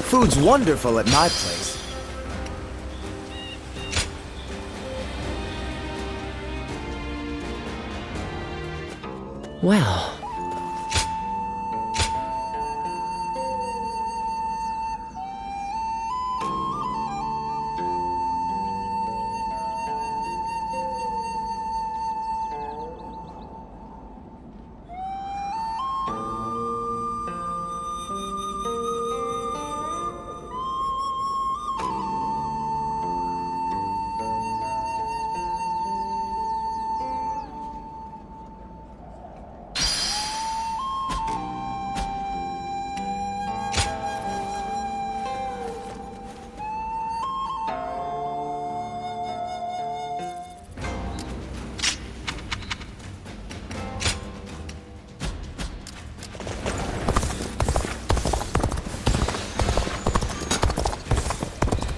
Food's wonderful at my place. Well,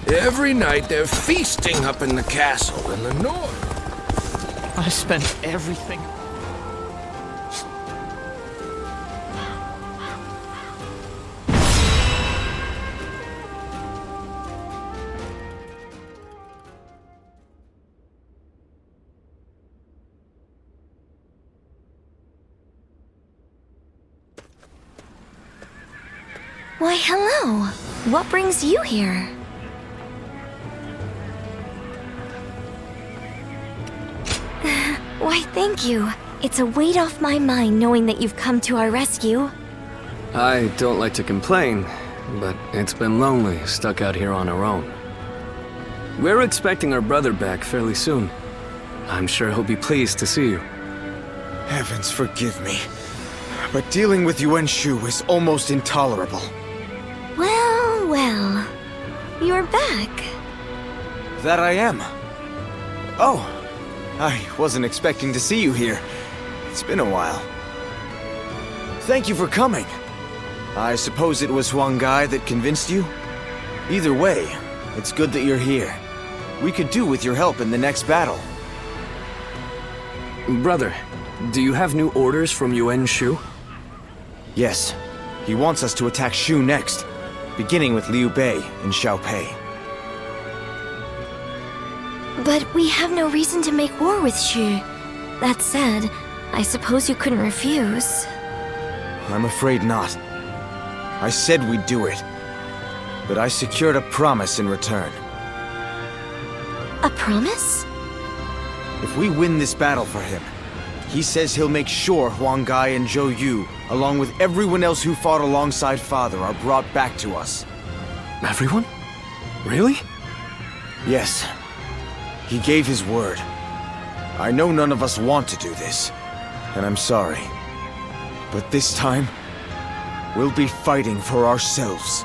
Every night they're feasting up in the castle in the north. I spent everything. Why, hello. What brings you here? Why, thank you. It's a weight off my mind knowing that you've come to our rescue. I don't like to complain, but it's been lonely, stuck out here on our own. We're expecting our brother back fairly soon. I'm sure he'll be pleased to see you. Heavens forgive me, but dealing with Yuan Shu is almost intolerable. Well, well. You're back. That I am. Oh, I wasn't expecting to see you here. It's been a while. Thank you for coming. I suppose it was Huang Gai that convinced you? Either way, it's good that you're here. We could do with your help in the next battle. Brother, do you have new orders from Yuan Shu? Yes. He wants us to attack Shu next, beginning with Liu Bei and Xiao Pei. But we have no reason to make war with Shu. That said, I suppose you couldn't refuse. I'm afraid not. I said we'd do it, but I secured a promise in return. A promise? If we win this battle for him, he says he'll make sure Huang Gai and Zhou Yu, along with everyone else who fought alongside Father, are brought back to us. Everyone? Really? Yes. He gave his word. I know none of us want to do this, and I'm sorry. But this time, we'll be fighting for ourselves.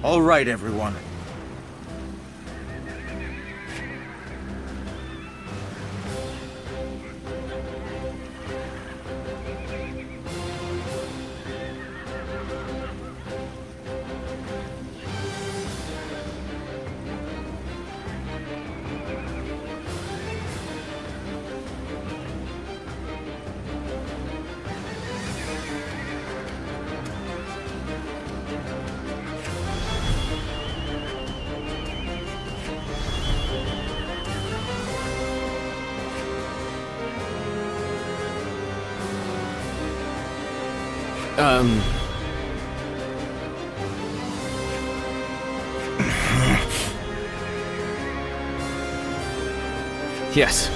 All right, everyone. Yes.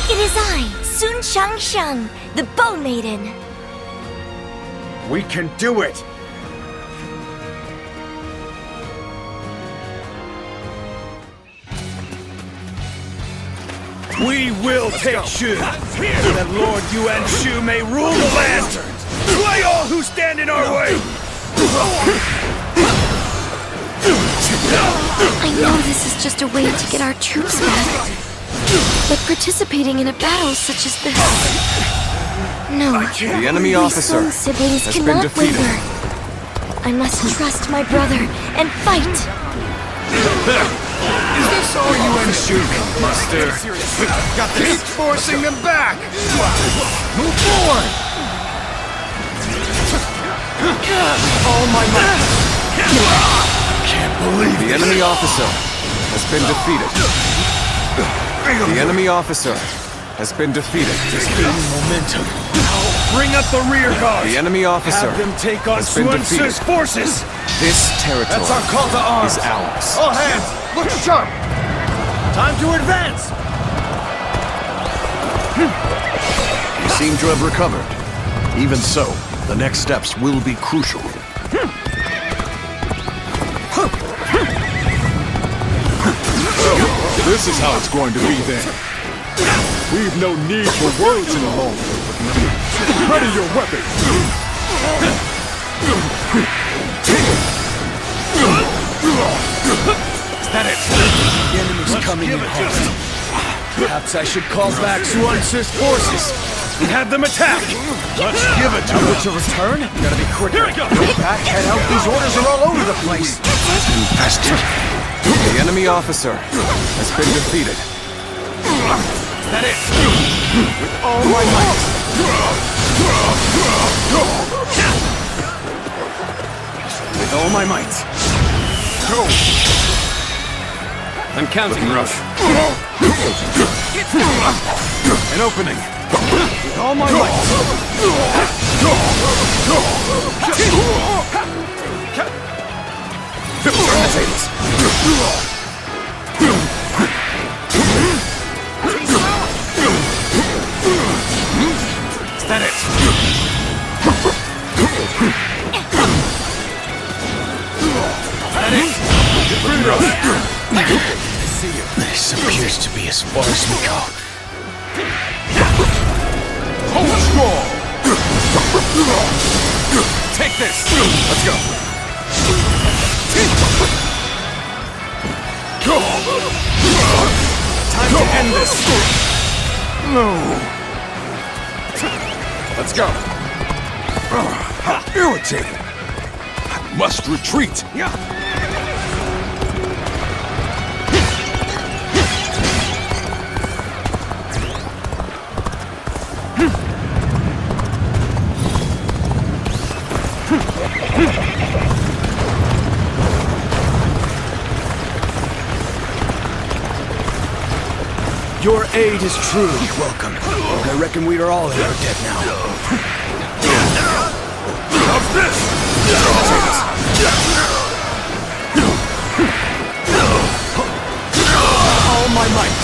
It is I, Sun Shang, the Bow Maiden. We can do it! We will take Shu, that Lord Yuan Shu may rule the land. Slay all who stand in our way. I know this is just a way to get our troops back. But participating in a battle such as this... No. The enemy We officer Song siblings has been cannot defeated. waver. I must trust my brother and fight. Is this all you and shoot, Buster? Got this. Keep forcing them back! Move forward! All my might. Can't believe The enemy officer has been defeated. The enemy officer has been defeated. Just gaining momentum. Bring up the rear guard. The enemy officer Have them take on has been Sun defeated. Tzu's forces. This territory That's our call to arms! is ours. All hands, look sharp! Time to advance! You seem to have recovered. Even so, the next steps will be crucial. This is how it's going to be then. We've no need for words any longer. Ready your weapons! Is that it? The enemy's coming in hard. Perhaps I should call back Sun Tzu's forces and have them attack. Let's give it to them. To return? Gotta be quick. Here we go. Back, head out. These orders are all over the place. Infested. The enemy officer has been defeated. Is that it? With all my might. With all my might. I'm counting, Rush. An opening. With all my might. Turn the tables. Is that it? This appears to be as far as we go. Hold strong! Take this. Let's go. Time to end this. No! Let's go. How irritating! I must retreat! Your aid is truly welcome. I reckon we are all in our debt now. How's this? All my might.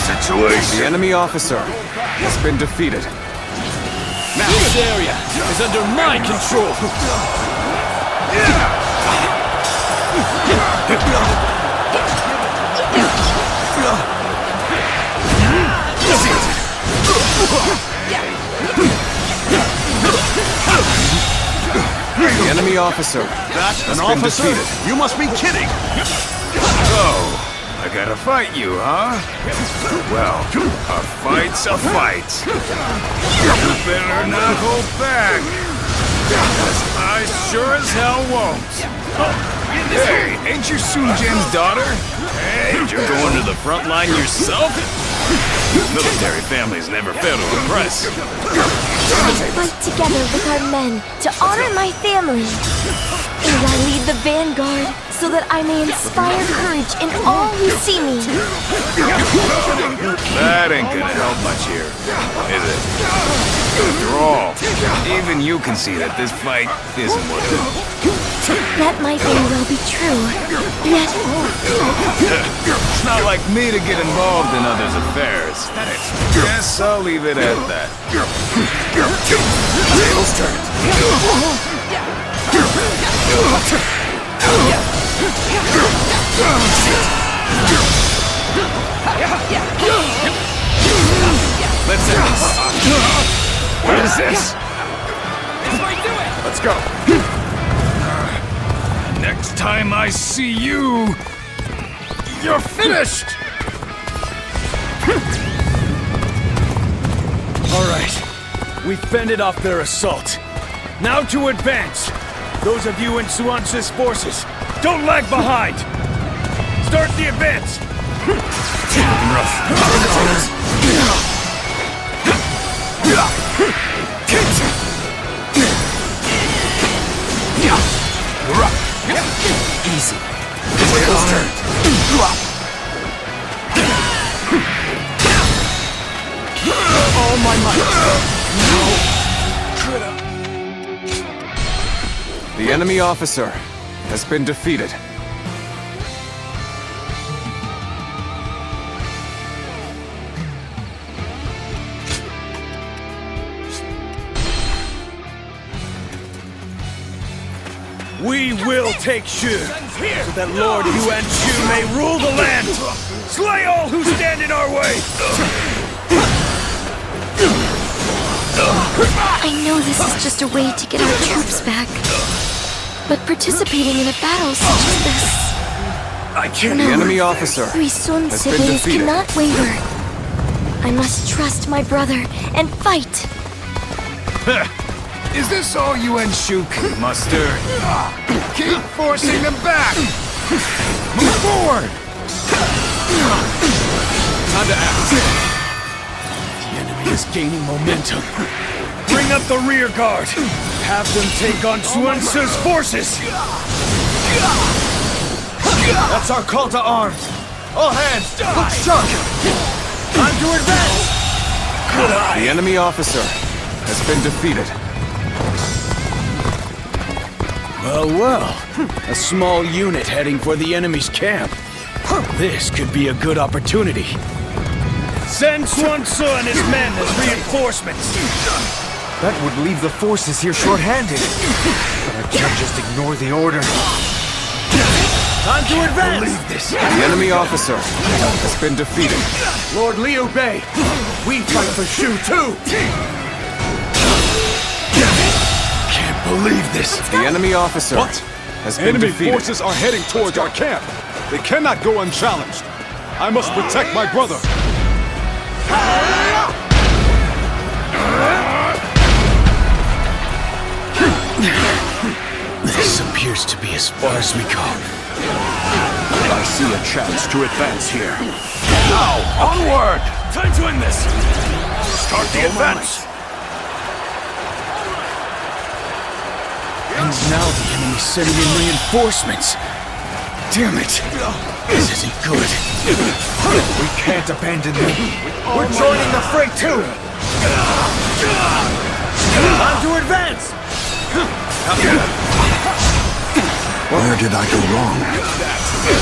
Situation. The enemy officer has been defeated. Now this area is under my control. The enemy officer That's has an been officer? defeated. You must be kidding! Oh, I gotta fight you, huh? Well, a fight's a fight. You better not hold back. 'Cause I sure as hell won't. Hey, ain't you Sun Jian's daughter? Hey, you're going to the front line yourself? Military families never fail to impress. I fight together with our men to honor my family. And I lead the vanguard so that I may inspire courage in all who see me. That ain't gonna help much here, is it? After all, even you can see that this fight isn't worth it. That might very well be true. Yet, It's not like me to get involved in others' affairs. Guess I'll leave it at that. Tables turned. Let's end this. What is this? Let's go. Next time I see you, you're finished! All right. We fended off their assault. Now to advance. Those of you in Suance's forces, don't lag behind. Start the advance. Easy. All my might. The enemy officer has been defeated. We will take Shu, so that Lord Yuan Shu may rule the land. Slay all who stand in our way. I know this is just a way to get our troops back. But participating in a battle such as this... I can't. The enemy officer We Sun has been siblings defeated. cannot waver. I must trust my brother and fight. Is this all Yuan Shu can muster? Keep forcing them back! Move forward! Time to act. The enemy is gaining momentum. Bring up the rear guard. Have them take on Suance's forces. That's our call to arms! All hands, look sharp! Time to advance! The enemy officer has been defeated. Well, well. A small unit heading for the enemy's camp. This could be a good opportunity. Send Suance and his men as reinforcements. That would leave the forces here short-handed. But I can't just ignore the order. Time to advance! Believe this. The enemy officer has been defeated. Lord Liu Bei, we fight for Shu too! Can't believe this. The enemy officer has been Enemy defeated. forces are heading towards our camp. They cannot go unchallenged. I must protect my brother. This appears to be as far as we go. I see a chance to advance here. Now, onward! Time to end this! Start the advance! And now the enemy's sending in reinforcements. Damn it! This isn't good. We can't abandon them. We're joining the fray too! Time to advance! Where did I go wrong?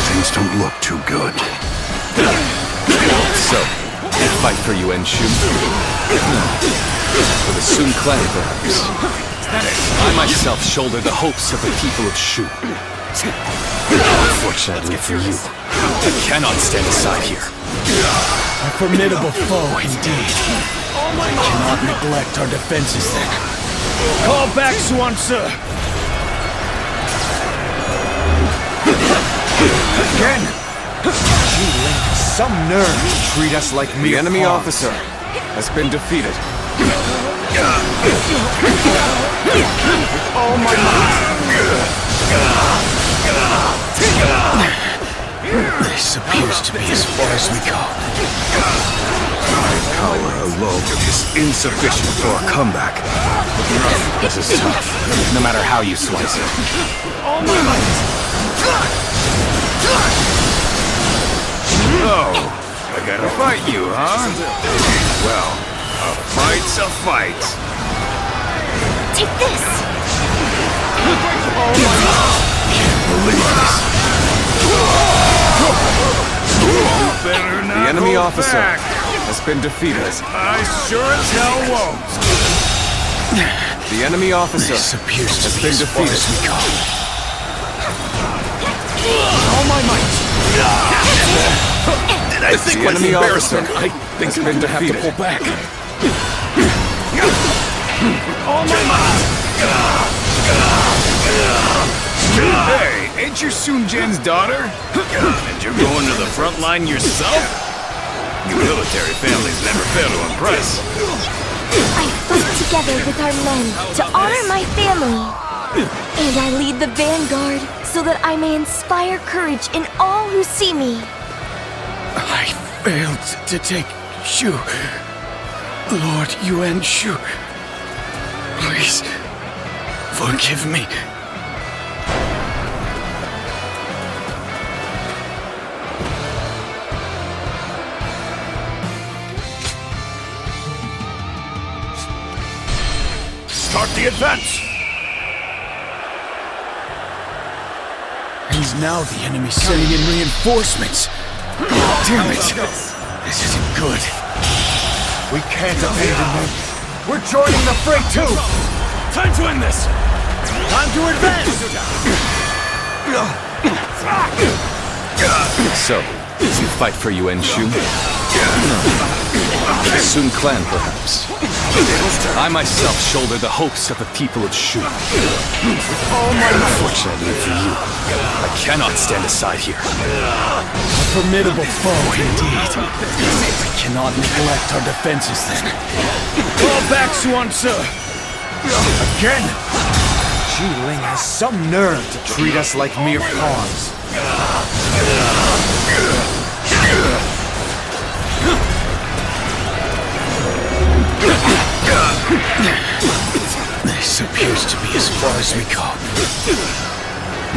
Things don't look too good. So, fight for Yuan Shu? For the Sun clan, perhaps. I myself shoulder the hopes of the people of Shu. Unfortunately for you, I cannot stand aside here. A formidable foe, indeed. We cannot neglect our defenses then. Call back Suance! some nerve to treat us like The mere enemy pawns. officer has been defeated. Oh my This appears to be as far as we go. My power alone is insufficient for a comeback. This is tough, no matter how you slice it. Oh, I gotta fight you, huh? Well, a fight's a fight. Take this! Can't believe this. Better not The enemy hold officer back. has been defeated. I sure as hell won't. The enemy officer This appears to has be been as far defeated. as we go. All my might! Did I think The was enemy officer embarrassment? I think has I'm been gonna have to defeated. pull back. All my might! Hey, ain't you Sun Jian's daughter? And you're going to the front line yourself? You military families never fail to impress. I fight together with our men to honor my family. And I lead the vanguard so that I may inspire courage in all who see me. I failed to take Shu. Lord Yuan Shu. Please, forgive me. Start the advance! And now the enemy's sending in reinforcements. Damn it! This isn't good. We can't abandon them. We're joining the fray too! Time to end this! Time to advance! So, you fight for Yuan Shu? No. The Sun clan, perhaps. I myself shoulder the hopes of the people of Shu. Unfortunately for you, I cannot stand aside here. A formidable foe, indeed. We cannot neglect our defenses, then. Fall back, Suan Tzu! Again! Ji Ling has some nerve to treat us like mere pawns. This appears to be as far as we go.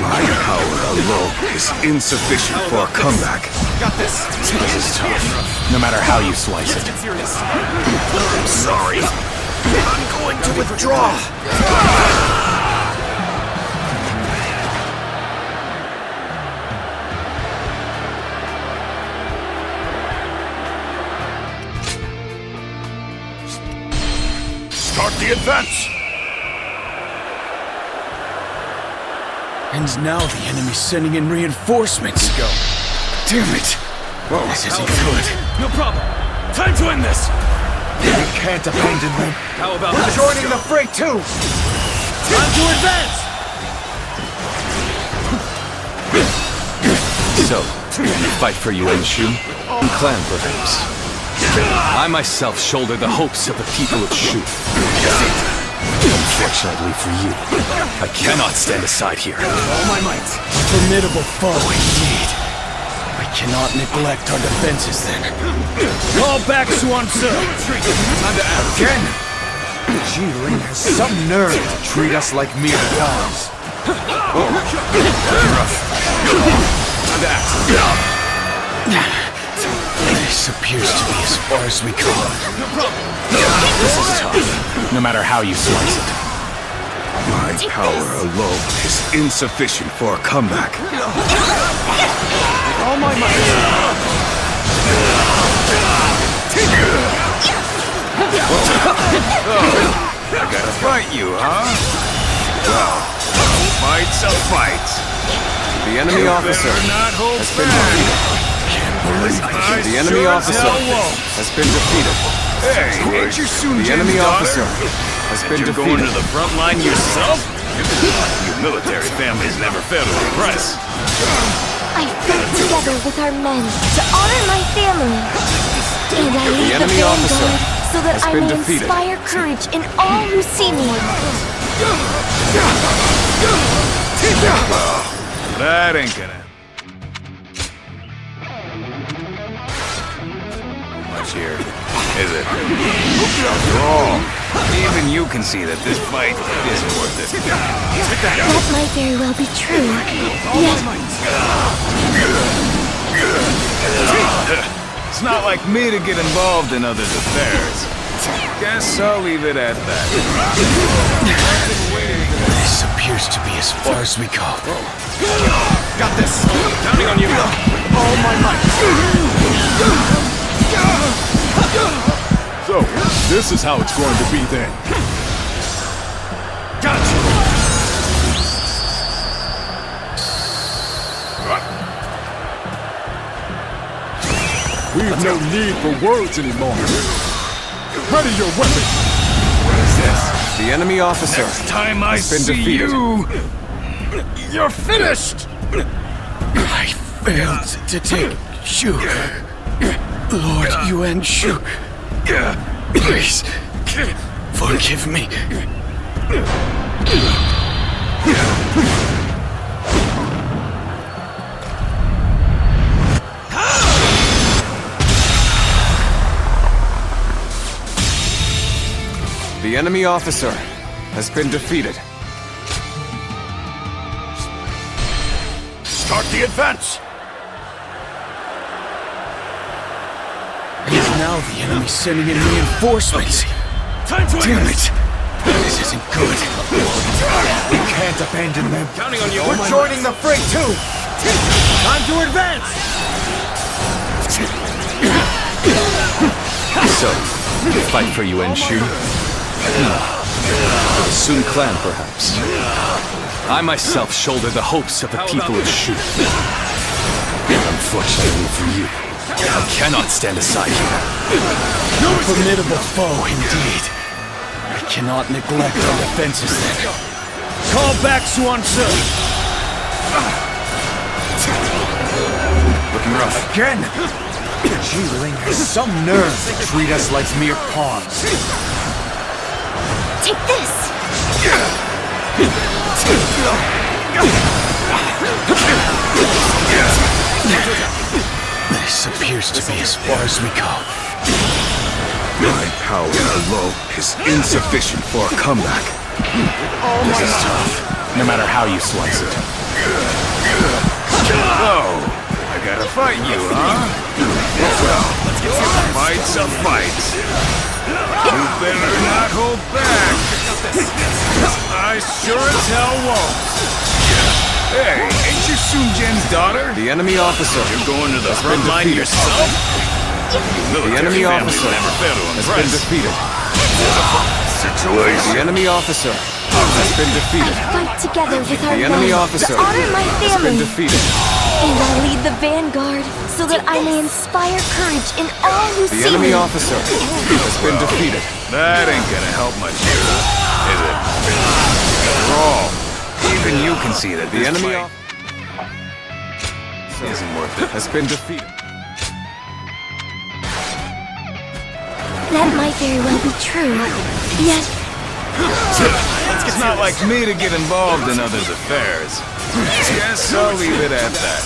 My power alone is insufficient for a comeback. Got this. This is tough, no matter how you slice it. I'm sorry. I'm going to withdraw. Start the advance! And now the enemy's sending in reinforcements. Go. Damn it! This isn't good. No problem. Time to end this! We can't abandon them. How about We're this? joining the fray too! Time to advance! So, you fight for Yuan Shu? Clan, perhaps. I myself shoulder the hopes of the people of Shu. Unfortunately for you, I cannot stand aside here. All my might. A formidable foe, indeed. We cannot neglect our defenses, then. Fall back, Suan Tzu! Time to act. Again! Ji Ling has some nerve to treat us like mere pawns. Time to act. This appears to be as far as we go. This is tough, no matter how you slice it. My power alone is insufficient for a comeback. All my might! I gotta fight you, huh? Well, a fight's a fight. The enemy officer not hold has been defeated. The enemy officer has been defeated. Hey, ain't you Sun The Jian's enemy daughter? officer has been You're going defeated. to the front line yourself? You military families never fail to impress. I fight together with our men to honor my family. And I lead the enemy officer vanguard so that has I been may defeated. inspire courage in all who see me. That ain't gonna. Much here, is it? After all, even you can see that this fight isn't worth it. That might very well be true. Yet, It's not like me to get involved in others' affairs. Guess I'll leave it at that. This appears to be as far as we go. Got this! Counting on you! With all my might! So, this is how it's going to be then. Gotcha! We've no need for words anymore. Ready your weapon! What is this? The enemy officer Next time I has been see defeated. you're finished! I failed to take Shu. Lord Yuan Shu. Please, forgive me. The enemy officer has been defeated. Start the advance! And now the enemy's sending in reinforcements. Time to Damn it! This isn't good. We can't abandon them. Counting on you. We're joining the fray too! Time to advance! So, fight for Yuan Shu? Sun Clan, perhaps. I myself shoulder the hopes of the people of Shu. Unfortunately for you, I cannot stand aside here. No formidable foe, indeed. I cannot neglect our defenses then. Call back Suan Tzu. Looking rough. Again! Jiling has some nerve to treat us like mere pawns. take this! This appears to be as far as we go. My power alone is insufficient for a comeback. This is tough, no matter how you slice it. Oh, I gotta fight you, huh? Well, fight's a fight. You better not hold back. I sure as hell won't. Hey, ain't you Sun Jian's daughter? The enemy officer. You're going to the has front been line defeated. yourself? The enemy officer has been defeated. The enemy officer has been defeated. Fight together with our The enemy men officer to honor my has been family. defeated. And I lead the vanguard so that I may inspire courage in all who The see enemy me. officer has been defeated. That ain't gonna help much here, is it? After all, even you can see that The this enemy fight isn't worth it. has been defeated. That might very well be true. Yet, It's not like me to get involved in others' affairs. Guess I'll leave it at that.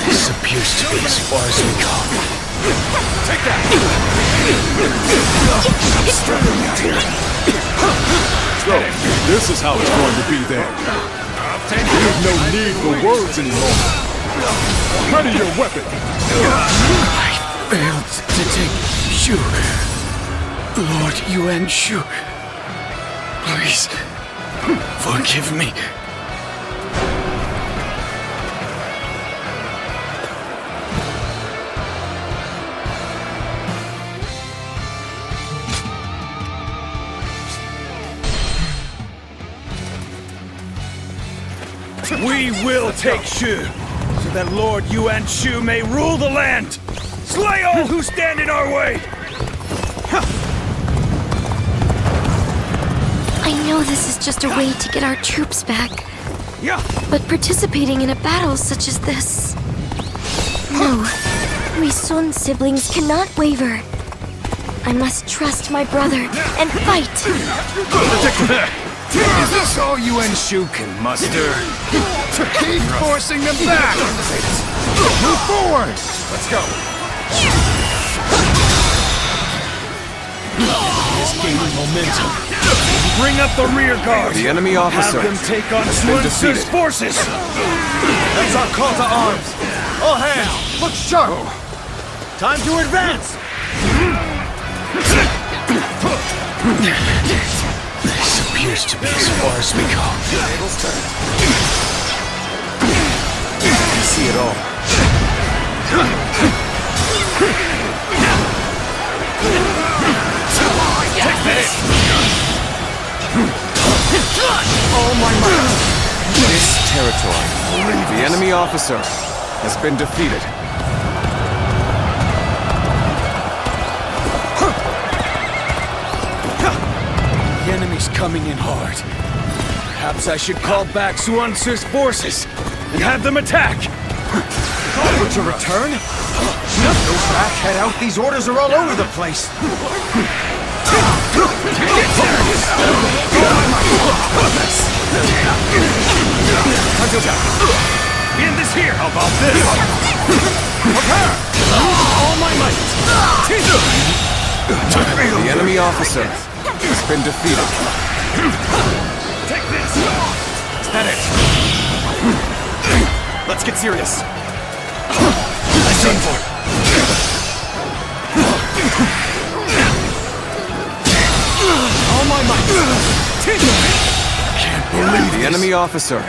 This appears to be as far as we go. Take that! Struggling out here. So, this is how it's going to be then. We've no need for words anymore. Ready your weapon! I failed to take Shu. Lord Yuan Shu. Please, forgive me. We will take Shu, so that Lord Yuan Shu may rule the land. Slay all who stand in our way. I know this is just a way to get our troops back. But participating in a battle such as this... No, we Sun siblings cannot waver. I must trust my brother and fight. Is this all you and Shu can muster? Keep forcing them back! Move forward! Let's go! Is gaining momentum. Bring up the rear guard. The enemy officer Have them take on has been Sun Tzu's defeated. forces. That's our call to arms. All hands, look sharp. Time to advance. This appears to be as far as we go. I see it all. Take this! Oh my God! This territory, the enemy officer has been defeated. The enemy's coming in hard. Perhaps I should call back Sun Tzu's forces and have them attack. Offer to return? Go back, head out. These orders are all over the place. End this here. How about this? Prepare! All my might. The enemy officer has been defeated. Take this. Is that it? Let's get serious. Let's aim for it. All my might. Can't believe The enemy officer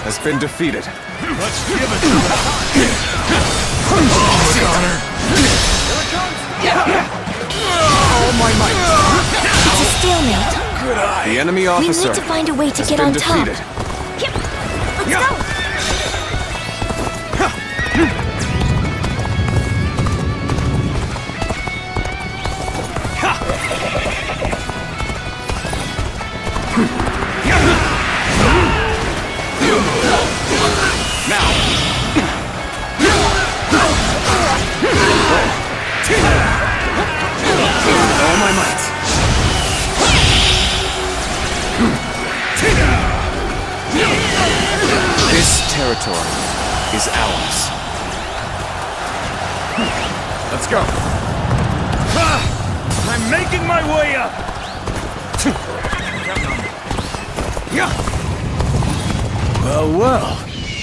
has been defeated. Let's give it to them. All my might. It's a stalemate. The enemy We officer need to find a way to has get been on top. defeated. Let's go. All my might. This territory is ours. Let's go. I'm making my way up. Well.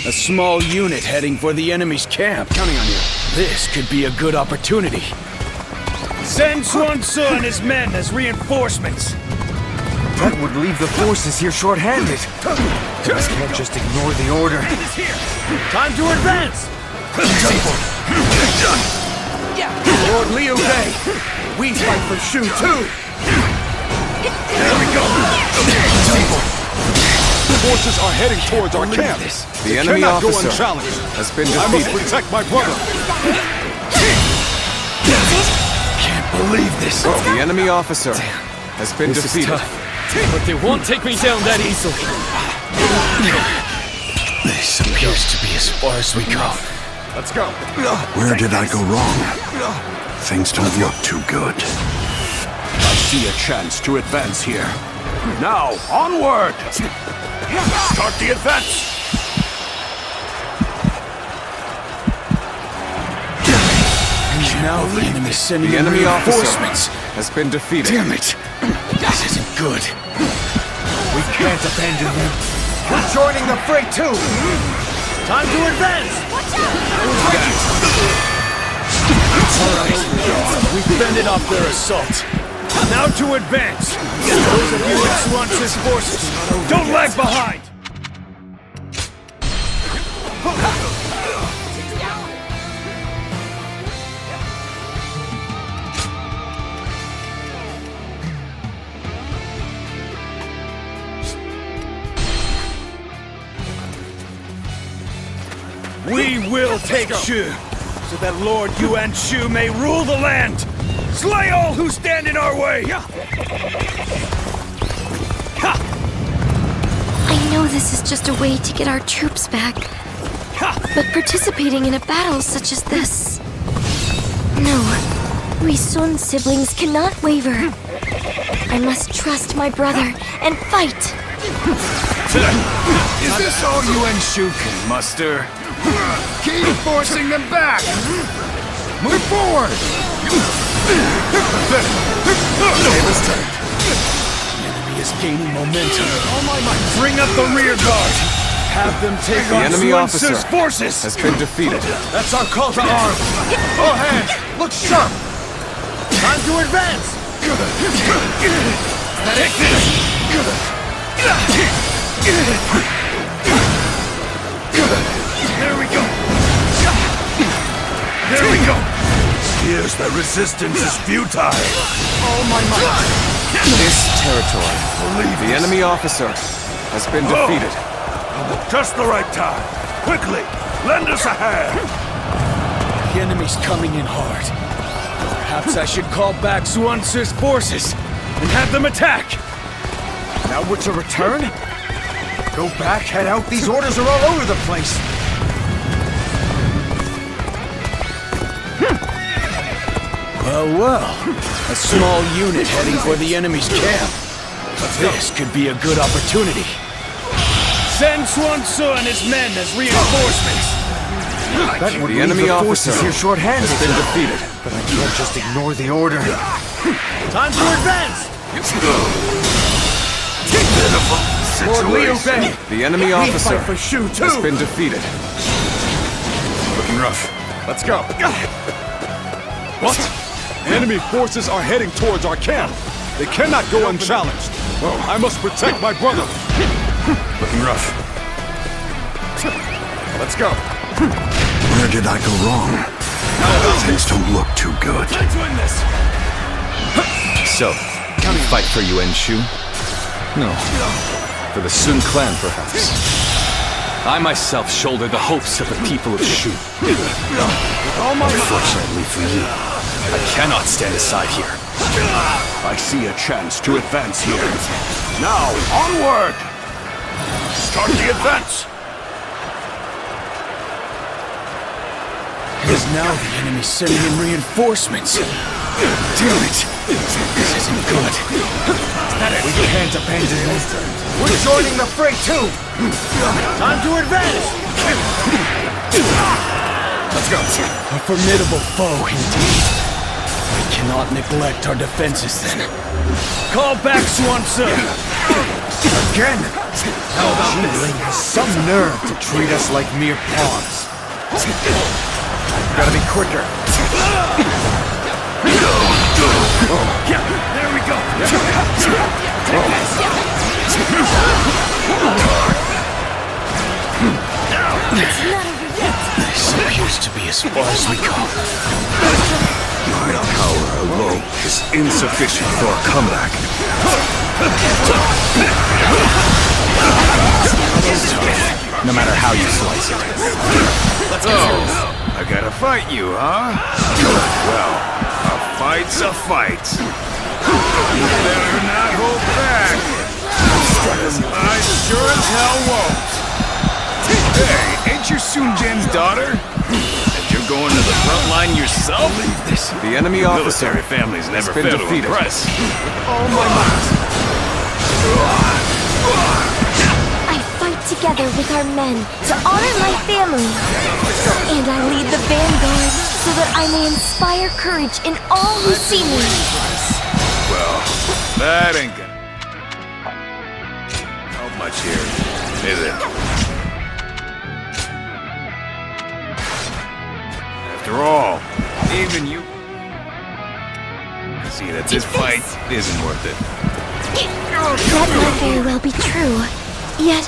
A small unit heading for the enemy's camp. Counting on you. This could be a good opportunity. Send Sun Tzu and his men as reinforcements. That would leave the forces here short-handed. Can't just ignore the order. Time to advance! Lord Liu Bei, we fight for Shu too! There we go! Forces are heading towards our camp. The enemy cannot go officer unchallenged. has been I must defeated. protect my brother. Can't believe this. The enemy officer has been defeated. But they won't take me down that easily. This appears to be as far as we go. Let's go. Where did I go wrong? Things don't look too good. I see a chance to advance here. Now, onward! Start the advance! Now the enemy is sending The in enemy officer reinforcements. has been defeated. Damn it! This isn't good. We can't abandon them. We're joining the fray too. Time to advance. Alright, we've fended off their assault. Now to advance. Those of you with Sun Tzu's forces, don't lag behind! We will take Shu, so that Lord Yuan Shu may rule the land! Slay all who stand in our way! I know this is just a way to get our troops back, but participating in a battle such as this... No, we Sun siblings cannot waver. I must trust my brother and fight. Is this all you and Shu can muster? Keep forcing them back! Move forward! Tables turned. The enemy is gaining momentum. Bring up the rear guard! Have them take The on enemy officer Sun forces! has been defeated. That's our call to arms! All hands, look sharp! Time to advance! Take this! There we go! There we go! Here's the resistance is futile! Oh my might! This territory. The enemy officer has been defeated. Just the right time! Quickly! Lend us a hand! The enemy's coming in hard. Perhaps I should call back Suan's forces and have them attack! Now we're to return? Go back, head out, these orders are all over the place! Well, a small unit heading for the enemy's camp. This could be a good opportunity. Send Sun and his men as reinforcements! That would The leave enemy the officer forces here short-handed. has been defeated. But I can't just ignore the order. Time to advance! Lord Liu Bei! The enemy officer for Shu too! has been defeated. Looking rough. Let's go. What? Enemy forces are heading towards our camp. They cannot go unchallenged. I must protect my brother. Looking rough. Let's go. Where did I go wrong? Things don't look too good. Let's win this! So, you fight for Yuan Shu? No. For the Sun clan, perhaps. I myself shoulder the hopes of the people of Shu. Unfortunately for you, I cannot stand aside here. I see a chance to advance here. Now, onward! Start the advance! It is now the enemy sending in reinforcements. Damn it! This isn't good. We can't abandon them. We're joining the fray too! Time to advance! Let's go. A formidable foe, indeed. We cannot neglect our defenses, then. Call back Suan Tzu! Again? How about this? Has some nerve to treat us like mere pawns. Gotta be quicker. Yeah, there we go! This appears to be as far as we go. My power alone is insufficient for a comeback. No matter how you slice it. Let's go! I gotta fight you, huh? Well, a fight's a fight. You better not hold back. I sure as hell won't. Hey, ain't you Sun Jian's daughter? And you're going to the front line yourself? The enemy officer Military families never has been fail to defeated. impress. Oh my might! I fight together with our men to honor my family. And I lead the vanguard so that I may inspire courage in all who see me. Well, that ain't gonna help much here, is it? After all, even you... See that this fight isn't worth it. That might very well be true. Yet...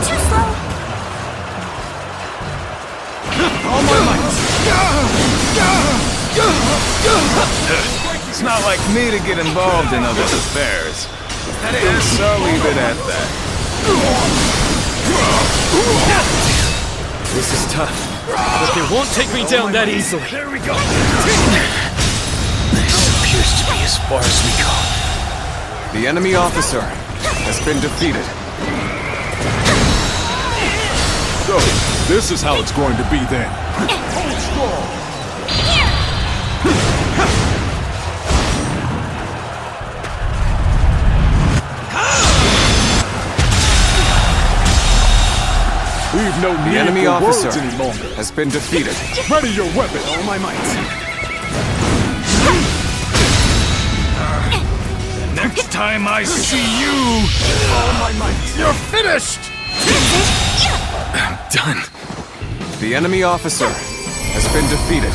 Too slow! All my might! It's not like me to get involved in others' affairs. Guess I'll leave it at that. This is tough, but they won't take me down that easily. There we go! This appears to be as far as we go. The enemy officer has been defeated. So, this is how it's going to be then. Hold strong! We've no need The enemy for officer words any longer. has been defeated. Ready your weapon! All my might. Next time I see you, all my might, you're finished! I'm done. The enemy officer has been defeated.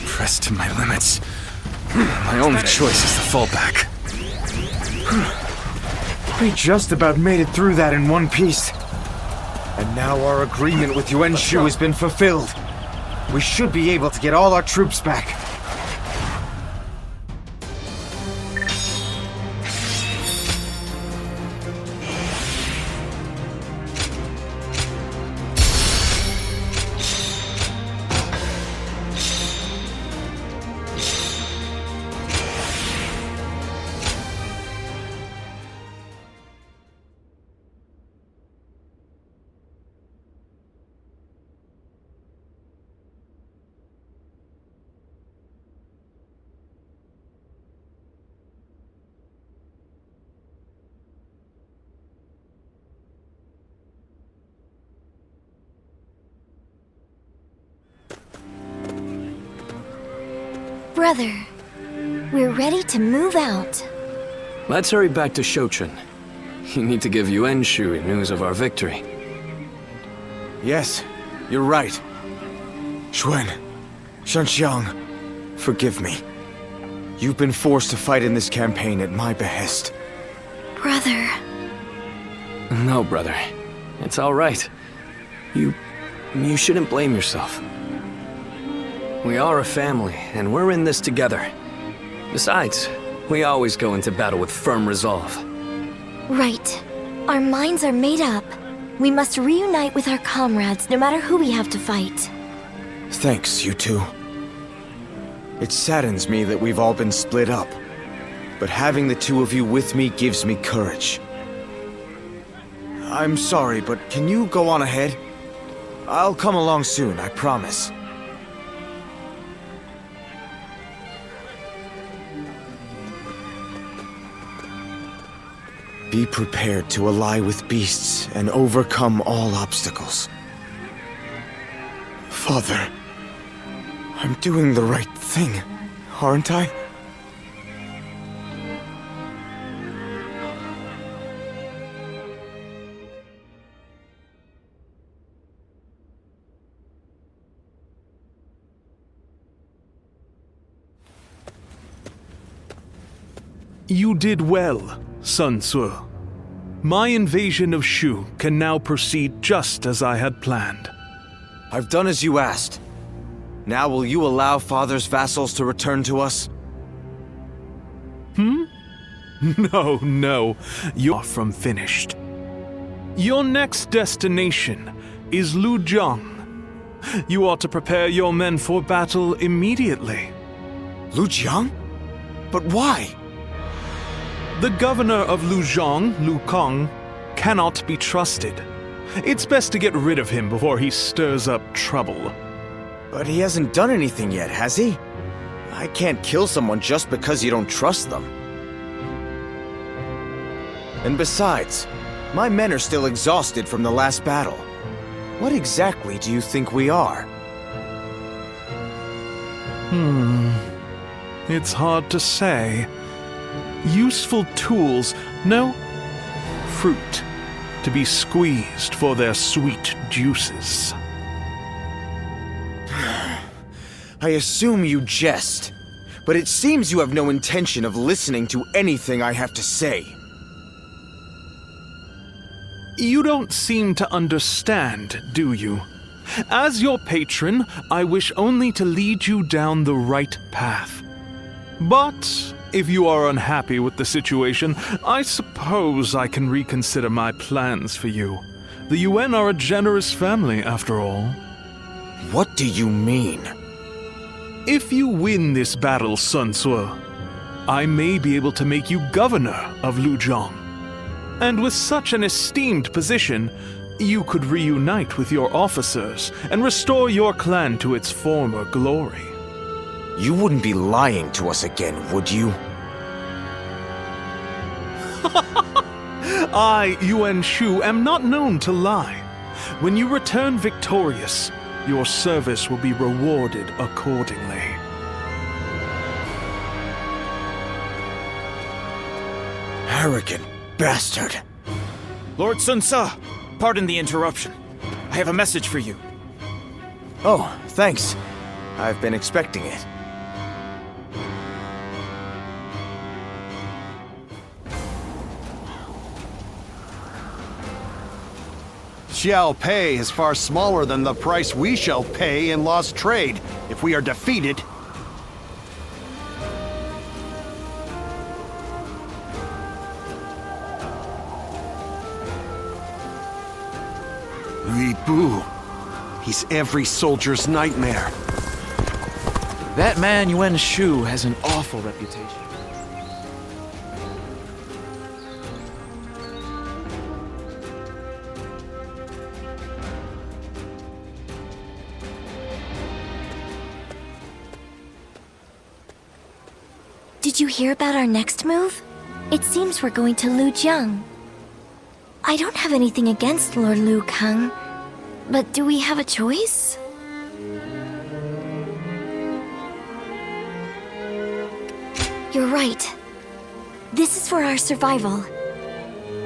Pressed to my limits. My only choice is to fall back. We just about made it through that in one piece. And now our agreement with Yuan Shu has been fulfilled. We should be able to get all our troops back. Brother, we're ready to move out. Let's hurry back to Shochan. You need to give Yuan Shu news of our victory. Yes, you're right. Xuan, Shanxiang, forgive me. You've been forced to fight in this campaign at my behest. Brother. No, brother. It's all right. You shouldn't blame yourself. We are a family, and we're in this together. Besides, we always go into battle with firm resolve. Right. Our minds are made up. We must reunite with our comrades, no matter who we have to fight. Thanks, you two. It saddens me that we've all been split up. But having the two of you with me gives me courage. I'm sorry, but can you go on ahead? I'll come along soon, I promise. Be prepared to ally with beasts and overcome all obstacles. Father, I'm doing the right thing, aren't I? You did well, Sun Tzu. My invasion of Shu can now proceed just as I had planned. I've done as you asked. Now will you allow Father's vassals to return to us? No. You're from finished. Your next destination is Lujiang. You ought to prepare your men for battle immediately. Lujiang? But why? The governor of Lujiang, Lu Kang, cannot be trusted. It's best to get rid of him before he stirs up trouble. But he hasn't done anything yet, has he? I can't kill someone just because you don't trust them. And besides, my men are still exhausted from the last battle. What exactly do you think we are? It's hard to say. Useful tools, no fruit to be squeezed for their sweet juices. I assume you jest, but it seems you have no intention of listening to anything I have to say. You don't seem to understand, do you? As your patron, I wish only to lead you down the right path. But if you are unhappy with the situation, I suppose I can reconsider my plans for you. The Yuan are a generous family, after all. What do you mean? If you win this battle, Sun Tzu, I may be able to make you governor of Luzhong. And with such an esteemed position, you could reunite with your officers and restore your clan to its former glory. You wouldn't be lying to us again, would you? I, Yuan Shu, am not known to lie. When you return victorious, your service will be rewarded accordingly. Arrogant bastard. Lord Sun Ce, pardon the interruption. I have a message for you. Oh, thanks. I've been expecting it. Xiao Pei is far smaller than the price we shall pay in lost trade if we are defeated. Li Bu. He's every soldier's nightmare. That man Yuan Shu has an awful reputation. Did you hear about our next move? It seems we're going to Lujiang. I don't have anything against Lord Lu Kang, but do we have a choice? You're right. This is for our survival.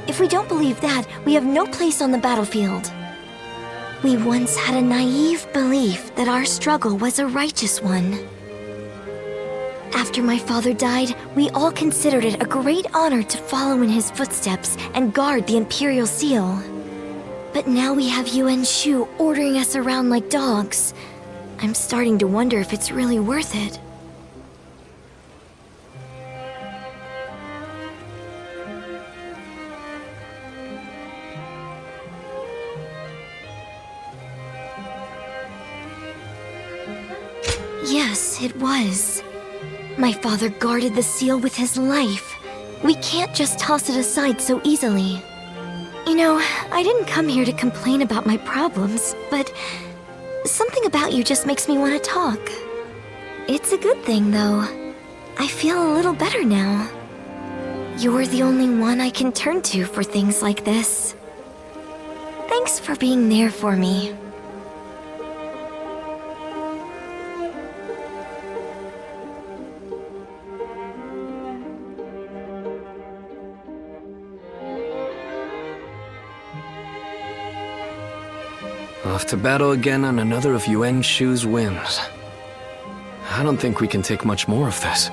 If we don't believe that, we have no place on the battlefield. We once had a naive belief that our struggle was a righteous one. After my father died, we all considered it a great honor to follow in his footsteps and guard the Imperial Seal. But now we have Yuan Shu ordering us around like dogs. I'm starting to wonder if it's really worth it. Yes, it was. My father guarded the seal with his life. We can't just toss it aside so easily. You know, I didn't come here to complain about my problems, but something about you just makes me want to talk. It's a good thing, though. I feel a little better now. You're the only one I can turn to for things like this. Thanks for being there for me. Off to battle again on another of Yuan Shu's whims. I don't think we can take much more of this.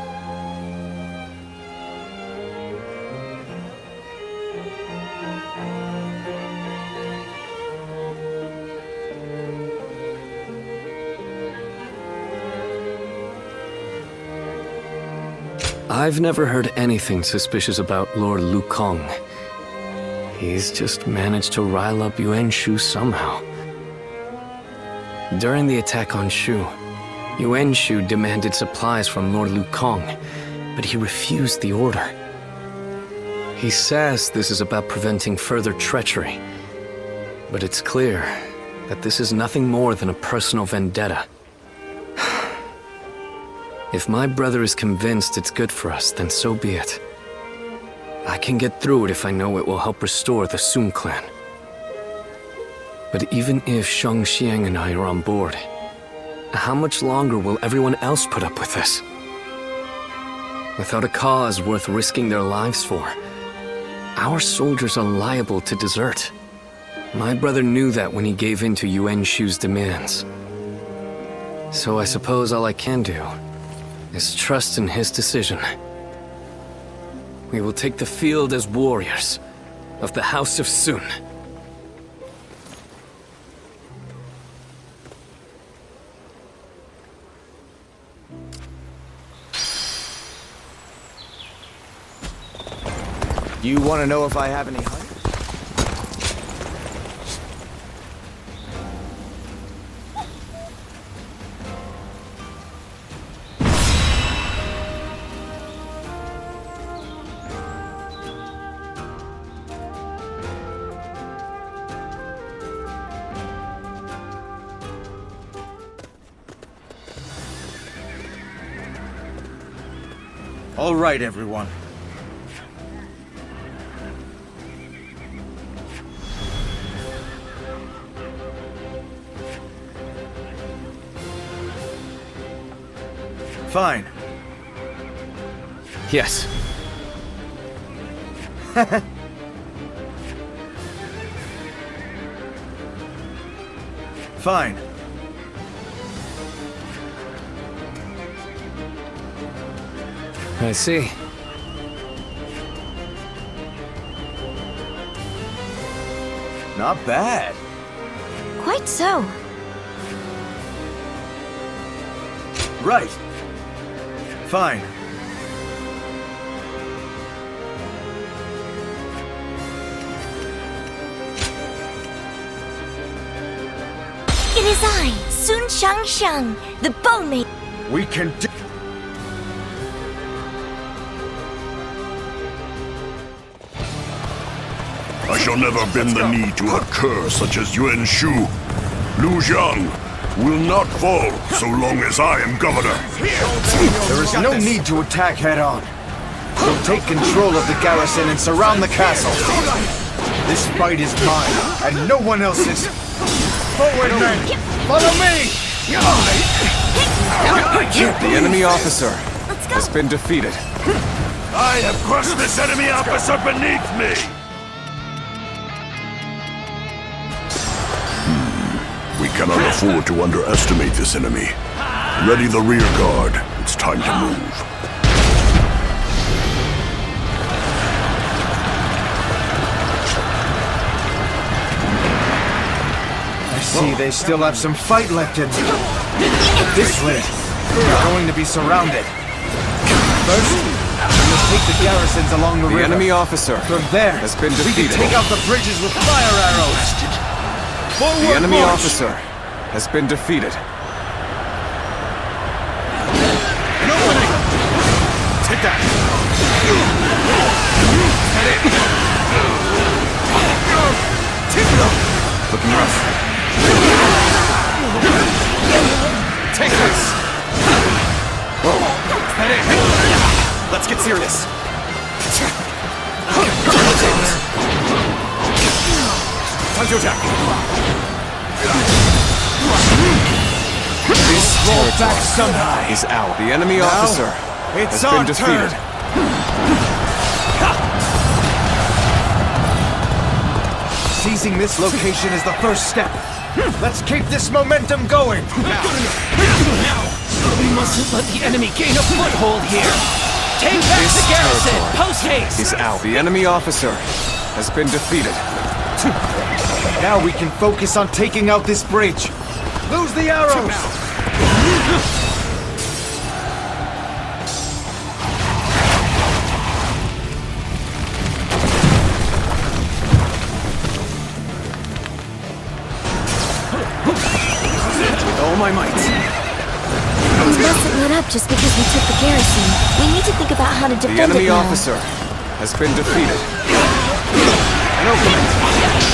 I've never heard anything suspicious about Lord Lu Kang. He's just managed to rile up Yuan Shu somehow. During the attack on Shu, Yuan Shu demanded supplies from Lord Lu Kang, but he refused the order. He says this is about preventing further treachery, but it's clear that this is nothing more than a personal vendetta. If my brother is convinced it's good for us, then so be it. I can get through it if I know it will help restore the Sun clan. But even if Shang Xiang and I are on board, how much longer will everyone else put up with this? Without a cause worth risking their lives for, our soldiers are liable to desert. My brother knew that when he gave in to Yuan Shu's demands. So I suppose all I can do is trust in his decision. We will take the field as warriors of the House of Sun. You want to know if I have any hunters? All right, everyone. Fine. Yes. Fine. I see. Not bad. Quite so. Right. Fine. It is I, Sun Shang, the bowmate. We can do... I shall never bend the knee to a cur such as Yuan Shu. Lu Jiang will not fall so long as I am governor. There is no need to attack head-on. We'll take control of the garrison and surround the castle. This fight is mine, and no one else's. Forward, men! Follow me! The enemy officer has been defeated. I have crushed this enemy officer beneath me! We cannot afford to underestimate this enemy. Ready the rear guard. It's time to move. I see they still have some fight left in them. At this rate, we're going to be surrounded. First, we'll take the garrisons along the river. The enemy officer From there, has been we can defeated. take out the bridges with fire arrows. The enemy officer has been defeated. An opening! Take that! Looking rough. Take this! Let's get serious. Time to attack. This territory is out. The enemy officer has been defeated. Seizing this location is the first step. Let's keep this momentum going. We mustn't let the enemy gain a foothold here. Take back This the garrison. territory Post haste. is out. The enemy officer has been defeated. Now we can focus on taking out this bridge. Lose the arrows! With all my might. We mustn't let up just because we took the garrison. We need to think about how to defend The enemy it now. officer has been defeated. An opening.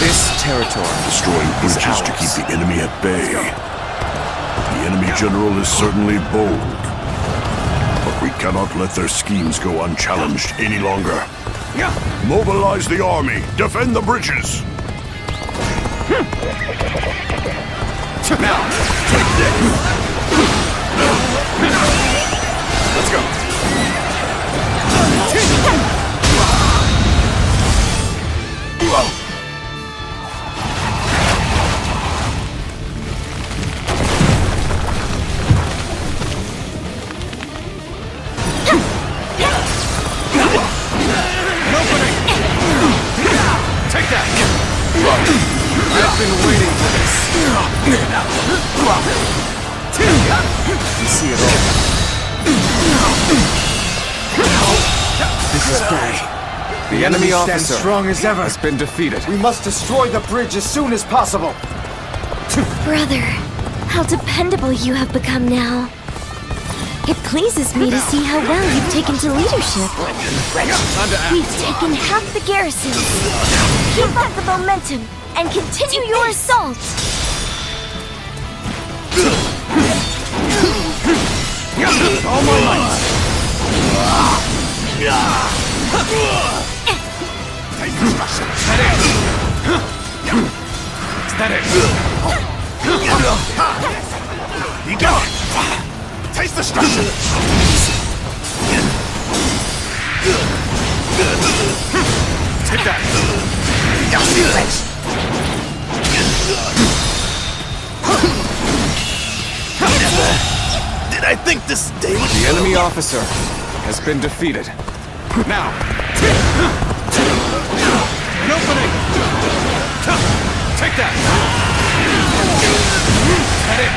This territory Destroying is bridges to ours. keep the enemy at bay. The enemy general is certainly bold, but we cannot let their schemes go unchallenged any longer. Mobilize the army. Defend the bridges. Now, take this. Let's go. Take that! I've been waiting for this. You see it all. This is bad. The enemy stands officer strong as ever. has been defeated. We must destroy the bridge as soon as possible. Brother, how dependable you have become now. It pleases me to see how well you've taken to leadership. We've taken half the garrison. Keep up the momentum and continue your assault. All my might. that it? You got it! Taste destruction! Take that! Did I think this day would... The enemy officer has been defeated. Now! An opening! Take that! That it!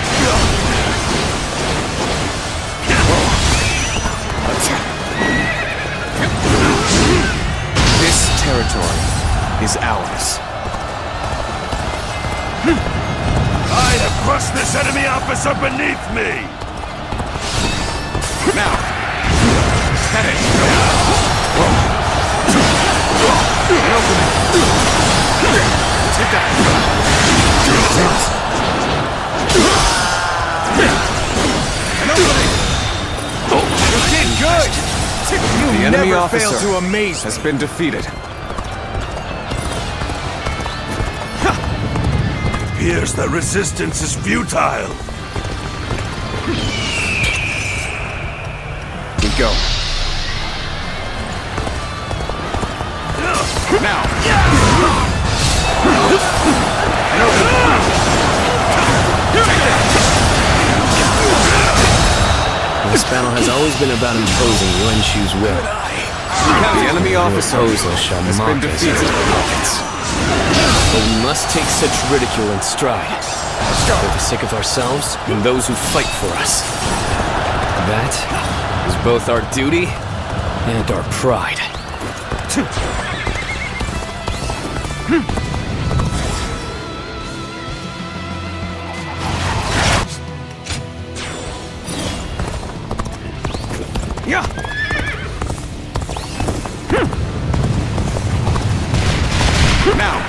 This territory is ours. I have crushed this enemy officer beneath me! Now! That it! An opening! Take that! An opening! You did good! The enemy never officer fail to amaze has been defeated. Appears that resistance is futile. We go. Now! An opening! This battle has always been about imposing Yuan Shu's will. The enemy officer shall has been mock us defeated. as puppets. But we must take such ridicule in stride, for the sake of ourselves and those who fight for us. That is both our duty and our pride. Yeah! Now!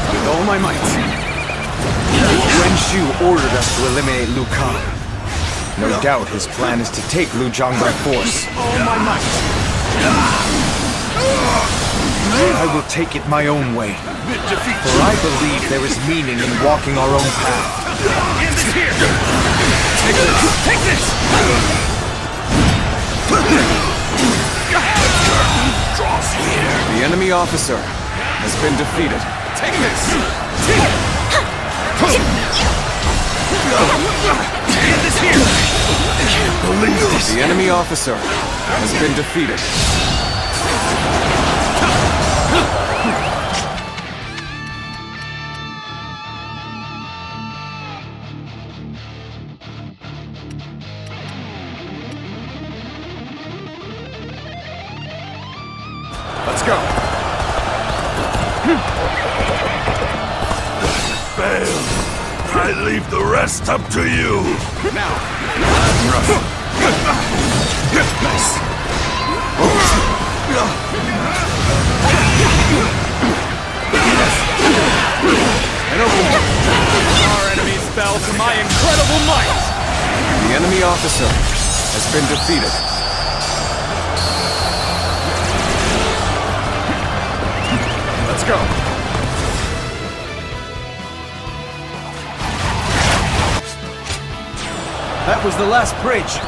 With all my might. Yuan Shu ordered us to eliminate Liu Kang. No doubt his plan is to take Liu Zhang by force. All my might! I will take it my own way. For I believe there is meaning in walking our own path. End it here! Take this! Take this! Draws here! The enemy officer has been defeated. Take this! End this here! I can't believe this! The enemy officer has been defeated. Let's go. Failed. I leave the rest up to you. Now. Nice. And over. Our enemies fell to my incredible might. The enemy officer has been defeated. Let's go. That was the last bridge.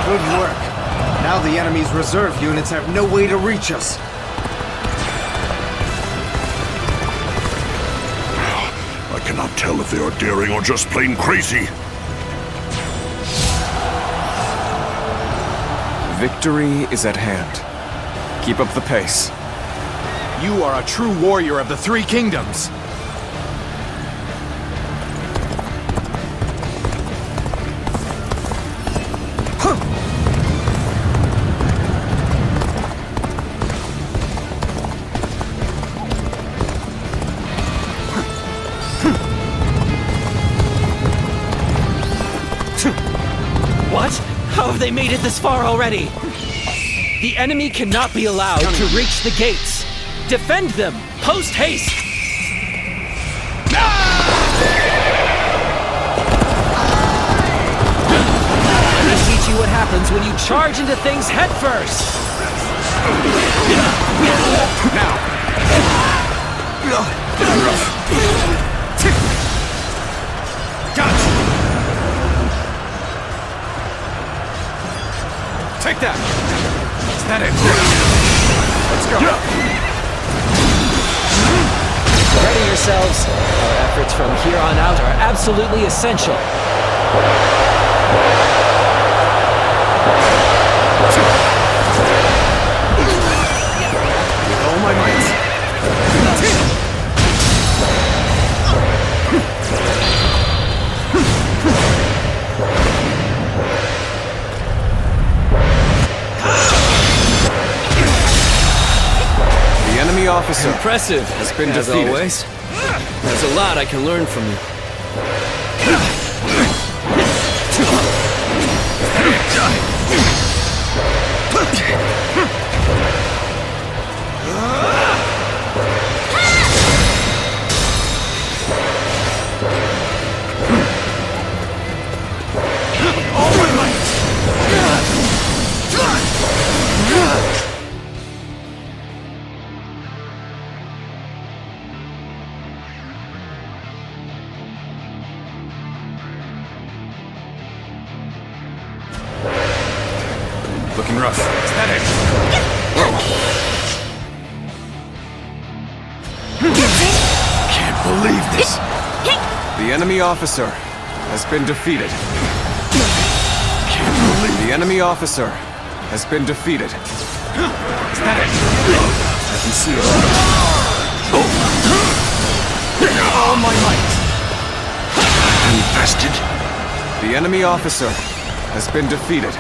Good work. Now the enemy's reserve units have no way to reach us. I cannot tell if they are daring or just plain crazy. Victory is at hand. Keep up the pace. You are a true warrior of the Three Kingdoms. What? How have they made it this far already? The enemy cannot be allowed to reach the gates. Defend them! Post haste! Let me teach you what happens when you charge into things headfirst! Now! Gotcha! Take that! Is that it? Let's go! Ready yourselves. Our efforts from here on out are absolutely essential. With all my might. The enemy officer Impressive, has been as defeated. always. There's a lot I can learn from you. All my might. Looking rough. Is that it? Can't believe this. The enemy officer has been defeated. Can't believe The enemy officer has been defeated. Is that it? I can see it. All my might. Infested. The enemy officer has been defeated.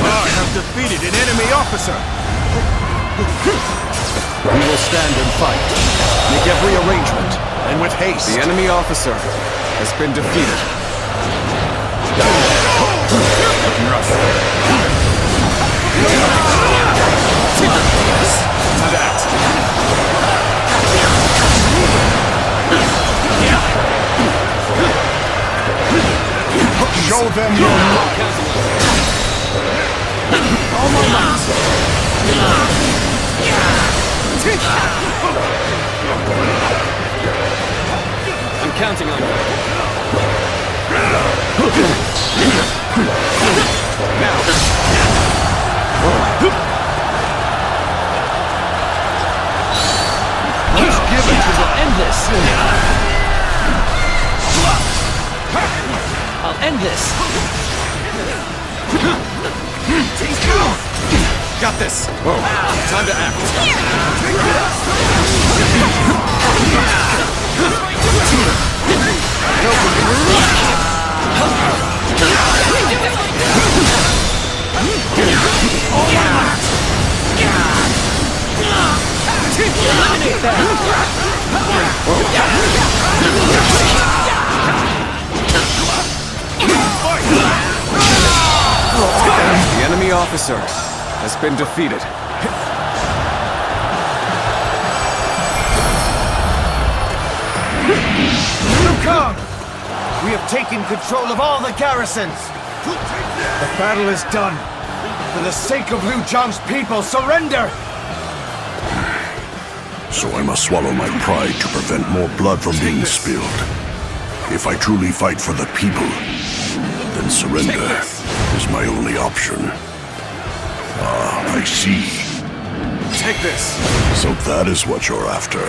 I have defeated an enemy officer. We will stand and fight. Make every arrangement, and with haste. The enemy officer has been defeated. Looking rough. To that. Show them your might. All my might. I'm counting on you. Now. Just give it to the end this. I'll end this. Got this. Whoa. Time to act. Eliminate that. The enemy officer has been defeated. Come! We have taken control of all the garrisons! The battle is done. For the sake of Liu Zhang's people, surrender! So I must swallow my pride to prevent more blood from being spilled. If I truly fight for the people, then surrender is my only option. Ah, I see. Take this. So that is what you're after.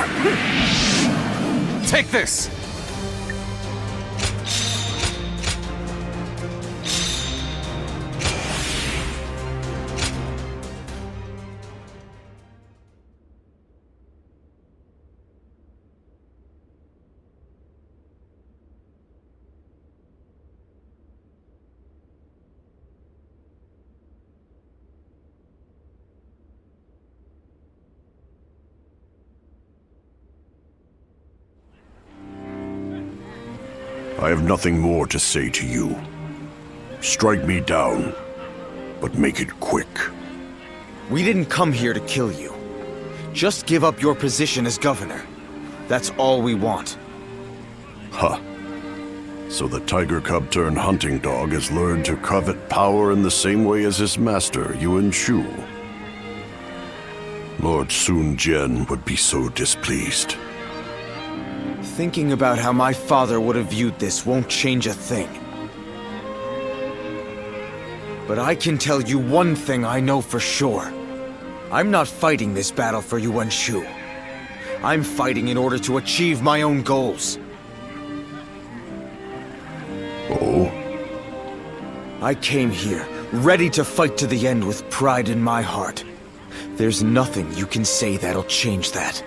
Take this. I have nothing more to say to you. Strike me down, but make it quick. We didn't come here to kill you. Just give up your position as governor. That's all we want. Huh. So the tiger cub turned hunting dog has learned to covet power in the same way as his master, Yuan Shu. Lord Sun Jian would be so displeased. Thinking about how my father would have viewed this won't change a thing. But I can tell you one thing I know for sure. I'm not fighting this battle for Yuan Shu. I'm fighting in order to achieve my own goals. Oh? I came here, ready to fight to the end with pride in my heart. There's nothing you can say that'll change that.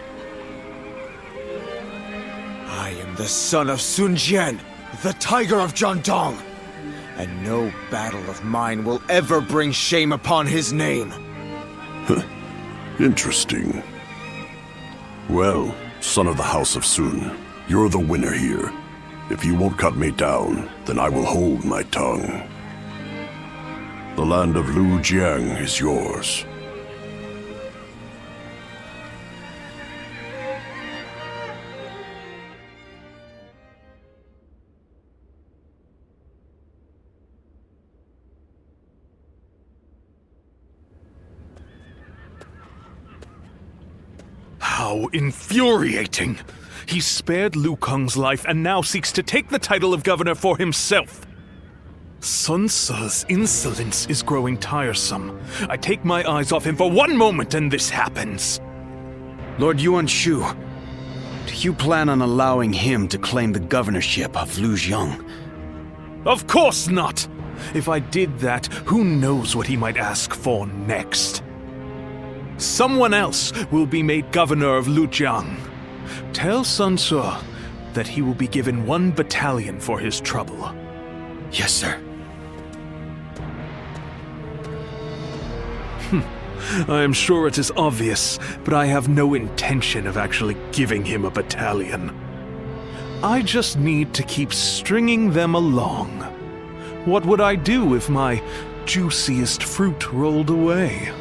I am the son of Sun Jian, the Tiger of Jiandong, and no battle of mine will ever bring shame upon his name. Interesting. Well, son of the House of Sun, you're the winner here. If you won't cut me down, then I will hold my tongue. The land of Lu Jiang is yours. How infuriating! He spared Liu Kang's life and now seeks to take the title of governor for himself. Sun Ce's insolence is growing tiresome. I take my eyes off him for one moment and this happens. Lord Yuan Shu, do you plan on allowing him to claim the governorship of Lujiang? Of course not! If I did that, who knows what he might ask for next? Someone else will be made governor of Lujiang. Tell Sun Ce that he will be given 1 battalion for his trouble. Yes, sir. I am sure it is obvious, but I have no intention of actually giving him a battalion. I just need to keep stringing them along. What would I do if my juiciest fruit rolled away?